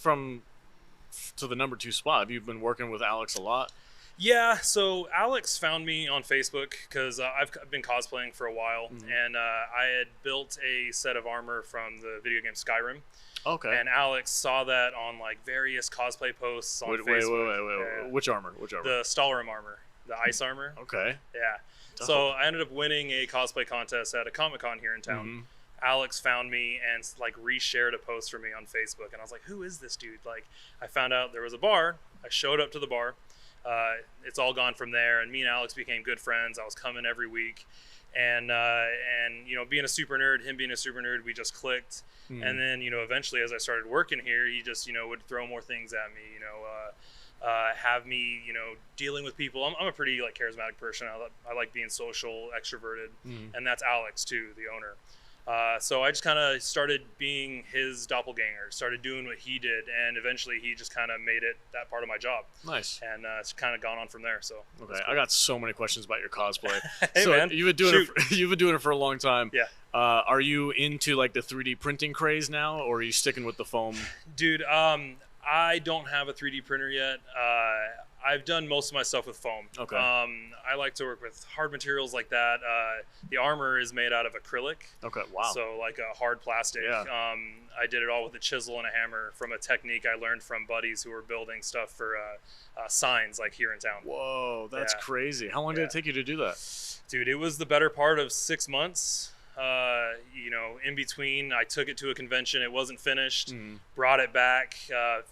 to the number 2 spot? Have you been working with Alex a lot? Yeah, so Alex found me on Facebook because I've been cosplaying for a while, and I had built a set of armor from the video game Skyrim. Okay. And Alex saw that on like various cosplay posts on Facebook. Wait. Which armor? The Stalrim armor, the ice armor. Okay. Yeah. So I ended up winning a cosplay contest at a Comic-Con here in town. Alex found me and like reshared a post for me on Facebook, and I was like, who is this dude? Like, I found out there was a bar I showed up to the bar. It's all gone from there, and me and Alex became good friends. I was coming every week, and you know, being a super nerd, him being a super nerd, we just clicked. And then, you know, eventually as I started working here, he just, you know, would throw more things at me, you know, have me, you know, dealing with people. I'm a pretty like charismatic person. I like being social, extroverted, and that's Alex too, the owner. So I just kind of started being his doppelganger, started doing what he did, and eventually he just kind of made it that part of my job. Nice. And it's kind of gone on from there. So okay, cool. I got so many questions about your cosplay. Hey, so man, you've been doing you've been doing it for a long time. Yeah. Are you into like the 3D printing craze now, or are you sticking with the foam? Dude, I don't have a 3D printer yet. I've done most of my stuff with foam. Okay. I like to work with hard materials like that. The armor is made out of acrylic. Okay, wow. So like a hard plastic. Yeah. I did it all with a chisel and a hammer from a technique I learned from buddies who were building stuff for signs like here in town. Whoa, that's Yeah. crazy. How long did it take you to do that? Dude, it was the better part of 6 months. You know, in between, I took it to a convention. It wasn't finished. Brought it back,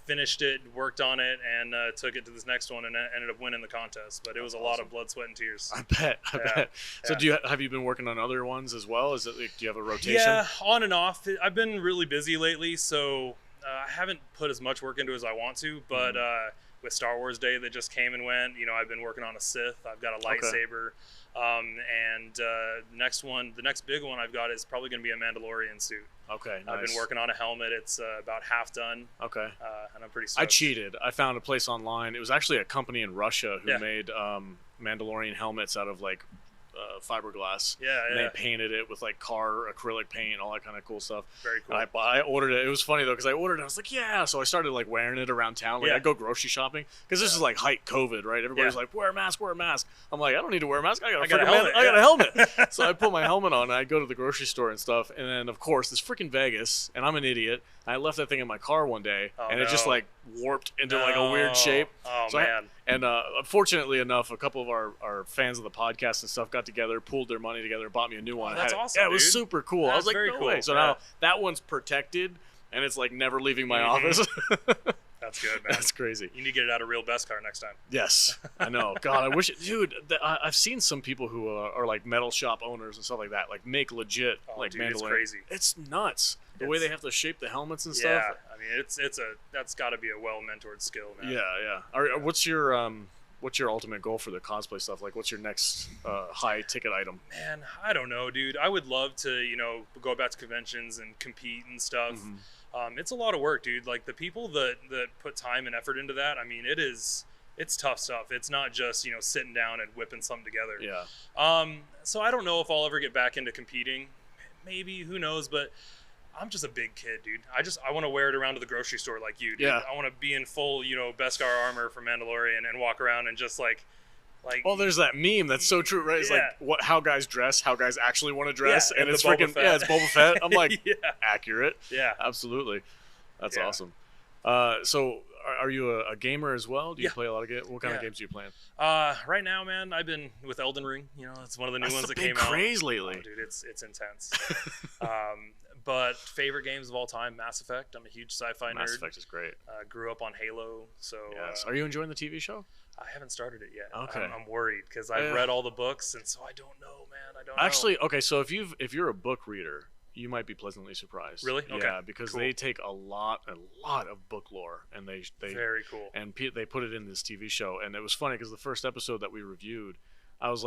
finished it, worked on it, and took it to this next one, and ended up winning the contest. But it was a lot of blood, sweat, and tears. I bet. So have you been working on other ones as well? Is it like, do you have a rotation? Yeah, on and off. I've been really busy lately, so I haven't put as much work into it as I want to. But with Star Wars Day that just came and went, you know, I've been working on a Sith. I've got a lightsaber. And the next big one I've got is probably going to be a Mandalorian suit. Okay, nice. I've been working on a helmet. It's about half done. Okay. And I'm pretty stoked. I cheated. I found a place online. It was actually a company in Russia who made Mandalorian helmets out of like fiberglass. And they painted it with like car acrylic paint, all that kind of cool stuff. Very cool. I ordered it. It was funny though because I ordered it. I was like, yeah. So I started like wearing it around town. Like I go grocery shopping because this is like height COVID, right? Everybody's like, wear a mask, wear a mask. I'm like, I don't need to wear a mask. I got a helmet. So I put my helmet on and I go to the grocery store and stuff. And then of course this freaking Vegas, and I'm an idiot. I left that thing in my car one day and it just like warped into like a weird shape. Oh so man. And fortunately enough, a couple of our fans of the podcast and stuff got together, pooled their money together, and bought me a new one. That's awesome. Yeah, it was super cool. That's I was like, very no cool. way. So now that one's protected, and it's like never leaving my office. That's good, man. That's crazy. You need to get it out of real best car next time. Yes, I know. God, I wish, dude. I've seen some people who are like metal shop owners and stuff like that, like make legit like dude, Mandalorian. it's crazy. It's nuts. The way they have to shape the helmets and stuff. Yeah, I mean, that's got to be a well-mentored skill, man. Yeah. What's your ultimate goal for the cosplay stuff? Like, what's your next high ticket item? Man, I don't know, dude. I would love to, you know, go back to conventions and compete and stuff. It's a lot of work, dude. Like the people that put time and effort into that, I mean, it's tough stuff. It's not just, you know, sitting down and whipping something together. Yeah. So I don't know if I'll ever get back into competing. Maybe, who knows, but I'm just a big kid, dude. I want to wear it around to the grocery store like you, dude. Yeah. I want to be in full, you know, Beskar armor from Mandalorian and walk around and just like. Well, there's that meme that's so true, right? It's like how guys dress, how guys actually want to dress, and it's freaking it's Boba Fett. I'm like, accurate. Yeah, absolutely. That's awesome. So, are you a gamer as well? Do you play a lot of games? What kind of games do you play? Right now, man, I've been with Elden Ring. You know, it's one of the new ones that came out. That's the big craze lately. Oh, dude, it's intense. But favorite games of all time, Mass Effect. I'm a huge sci-fi nerd. Mass Effect is great. Grew up on Halo, so. Yes. Are you enjoying the TV show? I haven't started it yet. Okay. I'm worried because I've read all the books, and so I don't know, man. I don't Actually, okay. So if you're a book reader, you might be pleasantly surprised. Really? Okay. Yeah, because they take a lot of book lore, and they very cool. And they put it in this TV show, and it was funny because the first episode that we reviewed, I was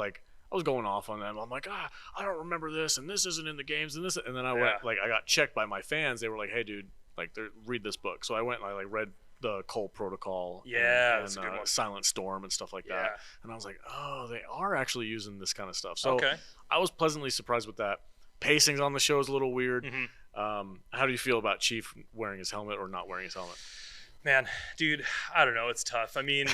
going off on them. I'm like, I don't remember this, and this isn't in the games, and this, and then I went I got checked by my fans. They were like, hey, dude, read this book. So I went and I read the Cole Protocol and Silent Storm and stuff like that. And I was like, oh, they are actually using this kind of stuff. So I was pleasantly surprised with that. Pacing's on the show is a little weird. How do you feel about Chief wearing his helmet or not wearing his helmet? Man, dude, I don't know. It's tough. I mean,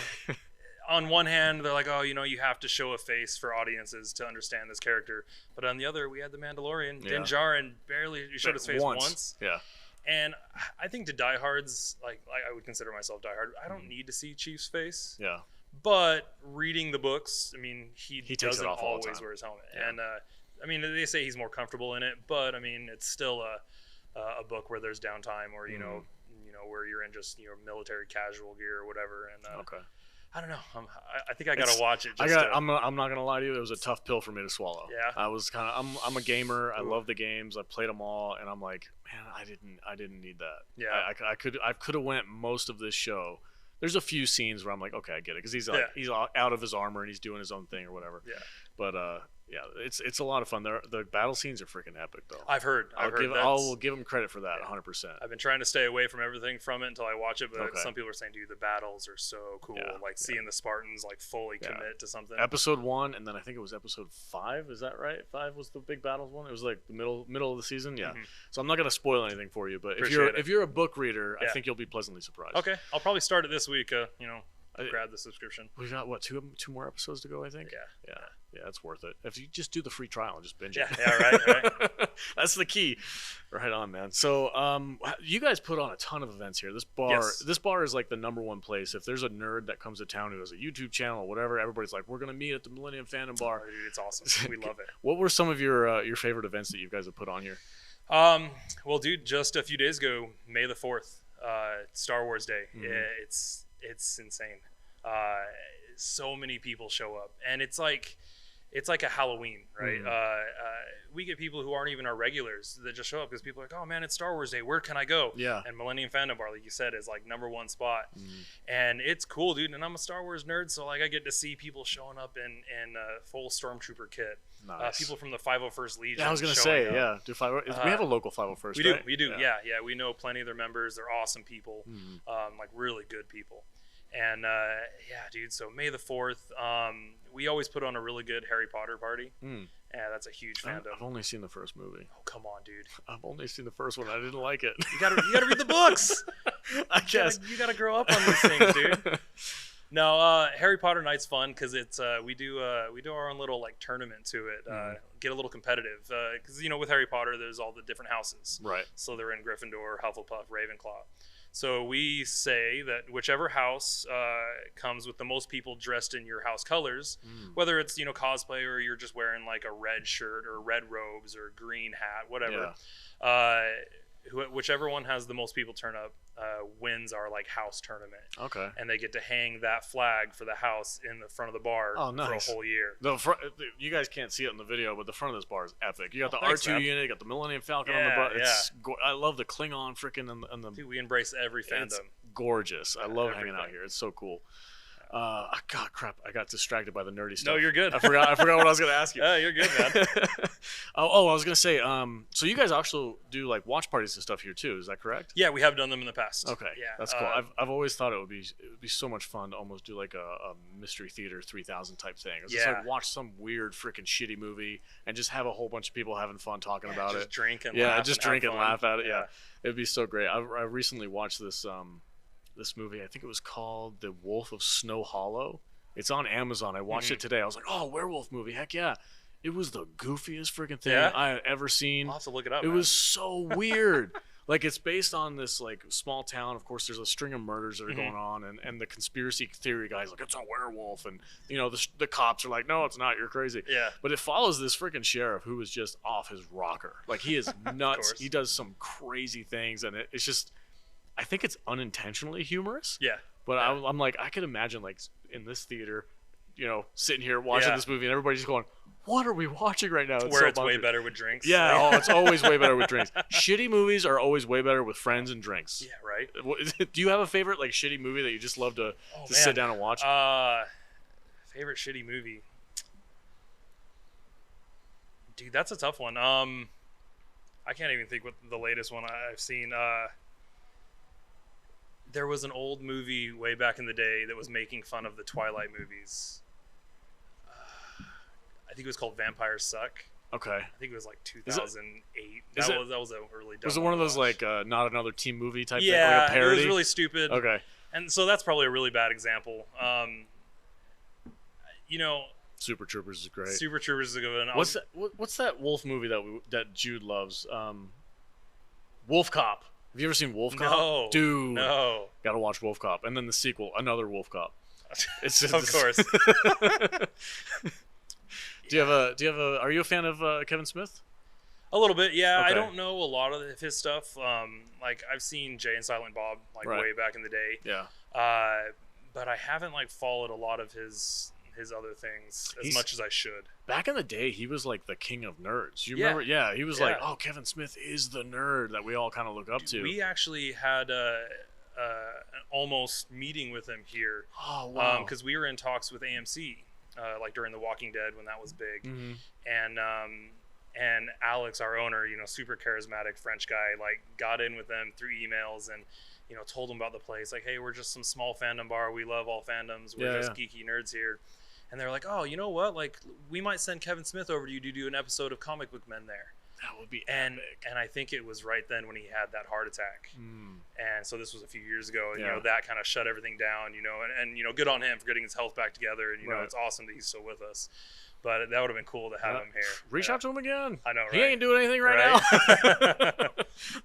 on one hand, they're like, oh, you know, you have to show a face for audiences to understand this character. But on the other, we had the Mandalorian. Din Djarin barely showed his face once. Yeah. And I think to diehards, like I would consider myself diehard, I don't need to see Chief's face. Yeah. But reading the books, I mean, he doesn't always wear his helmet. Yeah. And I mean, they say he's more comfortable in it, but I mean, it's still a book where there's downtime, or you know, where you're in just military casual gear or whatever. And Okay. I don't know. I think I gotta watch it. I'm not gonna lie to you. It was a tough pill for me to swallow. Yeah. I was kind of. I'm a gamer. I love the games. I played them all, and I'm like, man, I didn't need that. Yeah. I could have went most of this show. There's a few scenes where I'm like, okay, I get it, because he's out of his armor and he's doing his own thing or whatever. Yeah. But yeah, it's a lot of fun. The battle scenes are freaking epic, though. I've heard. I'll give him credit for that, 100%. I've been trying to stay away from everything from it until I watch it, but Okay. some people are saying, dude, the battles are so cool. Yeah, Like seeing the Spartans like fully commit to something. Episode 1, and then I think it was episode 5. Is that right? 5 was the big battles one. It was like the middle of the season. Yeah. Mhm. So I'm not gonna spoil anything for you, but Appreciate if you're a book reader, I Yeah. think you'll be pleasantly surprised. Okay, I'll probably start it this week. Grab the subscription. We've got what two more episodes to go, I think. Yeah, it's worth it. If you just do the free trial and just binge it. Yeah, right. That's the key. Right on, man. So, you guys put on a ton of events here. This bar is like the number one place. If there's a nerd that comes to town who has a YouTube channel or whatever, everybody's like, we're gonna meet at the Millennium Fandom Bar. Oh, dude, it's awesome. We love it. What were some of your favorite events that you guys have put on here? Well, dude, just a few days ago, May the 4th, Star Wars Day. Mhm. It's insane. So many people show up, and it's like a Halloween, right? We get people who aren't even our regulars that just show up because people are like, oh man, it's Star Wars Day, where can I go? Yeah. And Millennium Fandom Bar, like you said, is like number one spot. And it's cool, dude. And I'm a Star Wars nerd, so like I get to see people showing up in full Stormtrooper kit. Nice. People from the 501st Legion. Yeah, I was gonna showing say, up. yeah. We have a local 501st. We do, right? we do. Yeah. We know plenty of their members. They're awesome people, like really good people. And yeah, dude. So May the 4th, we always put on a really good Harry Potter party. Yeah, that's a huge fandom. I've only seen the first movie. Oh, come on, dude. I've only seen the first one. I didn't like it. You gotta read the books. I guess You gotta grow up on these things, dude. No, Harry Potter Night's fun because it's we do our own little like tournament to it. Get a little competitive because with Harry Potter there's all the different houses. Right. Slytherin, Gryffindor, Hufflepuff, Ravenclaw. So we say that whichever house comes with the most people dressed in your house colors, whether it's cosplay or you're just wearing like a red shirt or red robes or green hat, whatever. Whichever one has the most people turn up wins our like house tournament. Okay. And they get to hang that flag for the house in the front of the bar for a whole year. You guys can't see it in the video, but the front of this bar is epic. You got the thanks, R2 man. unit, you got the Millennium Falcon on the bar. I love the Klingon freaking and the. Dude, we embrace every fandom. It's gorgeous. I love hanging out here. It's so cool. God, crap! I got distracted by the nerdy stuff. No, you're good. I forgot what I was gonna ask you. Yeah, you're good, man. I was gonna say, so you guys also do like watch parties and stuff here too? Is that correct? Yeah, we have done them in the past. Okay, yeah, that's cool. I've always thought it would be so much fun to almost do like a mystery theater 3000 type thing. It's just like watch some weird freaking shitty movie and just have a whole bunch of people having fun talking about just it. Drink and laugh. laugh Just and drink and have fun. laugh at it. Yeah, it'd be so great. I recently watched this movie. I think it was called The Wolf of Snow Hollow. It's on Amazon. I watched it today. I was like, oh, werewolf movie. Heck yeah. It was the goofiest freaking thing I had ever seen. I'll have to look it up. It was so weird. Like, it's based on this like small town. Of course, there's a string of murders that are going on, and the conspiracy theory guy's like, it's a werewolf, and the cops are like, no, it's not. You're crazy. Yeah. But it follows this freaking sheriff who is just off his rocker. Like, he is nuts. He does some crazy things, and it's just, I think it's unintentionally humorous. Yeah. But I'm like, I could imagine like in this theater, sitting here watching this movie and everybody's just going, what are we watching right now? It's way better with drinks. Yeah, it's always way better with drinks. Shitty movies are always way better with friends and drinks. Yeah, right. Do you have a favorite like shitty movie that you just love to sit down and watch? Favorite shitty movie? Dude, that's a tough one. I can't even think what the latest one I've seen. There was an old movie way back in the day that was making fun of the Twilight movies. I think it was called Vampires Suck. Okay. I think it was like 2008. That was an early. Was it one of those like not another teen movie type thing? Like a parody? It was really stupid. Okay. And so that's probably a really bad example. Super Troopers is great. Super Troopers is a good one. What's that wolf movie that Jude loves? Wolf Cop. Have you ever seen Wolf Cop? No. Dude. No. Gotta watch Wolf Cop. And then the sequel, another Wolf Cop. It's just, of course. Do you have a are you a fan of Kevin Smith? A little bit, yeah. Okay. I don't know a lot of his stuff. Like I've seen Jay and Silent Bob like Right. way back in the day. Yeah. But I haven't like followed a lot of his other things as He's- much as I should. Back in the day, he was like the king of nerds. You Yeah. remember? Yeah, he was like, Yeah. oh, Kevin Smith is the nerd that we all kind of look up to. We actually had an almost meeting with him here. Oh, wow. Because we were in talks with AMC, like during The Walking Dead when that was big, Mhm. and Alex, our owner, super charismatic French guy, like got in with them through emails and told them about the place. Like, hey, we're just some small fandom bar. We love all fandoms. We're Yeah, just geeky nerds here. And they're like, oh, you know what? Like, we might send Kevin Smith over to you to do an episode of Comic Book Men there. That would be And epic. I think it was right then when he had that heart attack. Mm. And so this was a few years ago, and Yeah. that kind of shut everything down, and good on him for getting his health back together, and Right. it's awesome that he's still with us. But that would have been cool to have him here. Reach Yeah. out to him again. I know, right? He ain't doing anything right, Right? now.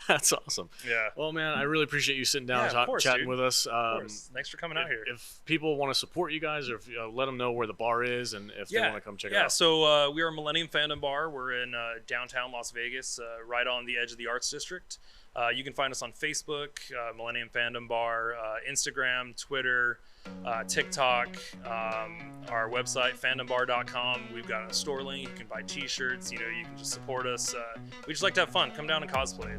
That's awesome. Yeah. Well, man, I really appreciate you sitting down Yeah, and of course, chatting dude. with us. Of course. Thanks for coming out here. If people want to support you guys, or if, let them know where the bar is, and if they want to come check it out. So we are Millennium Fandom Bar. We're in downtown Las Vegas, right on the edge of the Arts District. You can find us on Facebook, Millennium Fandom Bar, Instagram, Twitter, TikTok, our website, fandombar.com. We've got a store link. You can buy T-shirts. You can just support us. We just like to have fun. Come down and cosplay.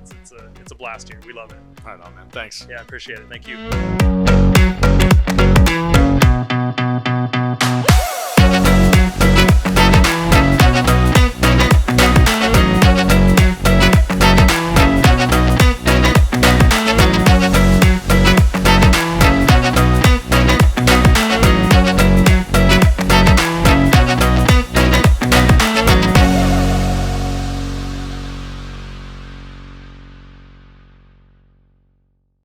It's a blast here. We love it. Right on, man. Thanks. Yeah, I appreciate it. Thank you.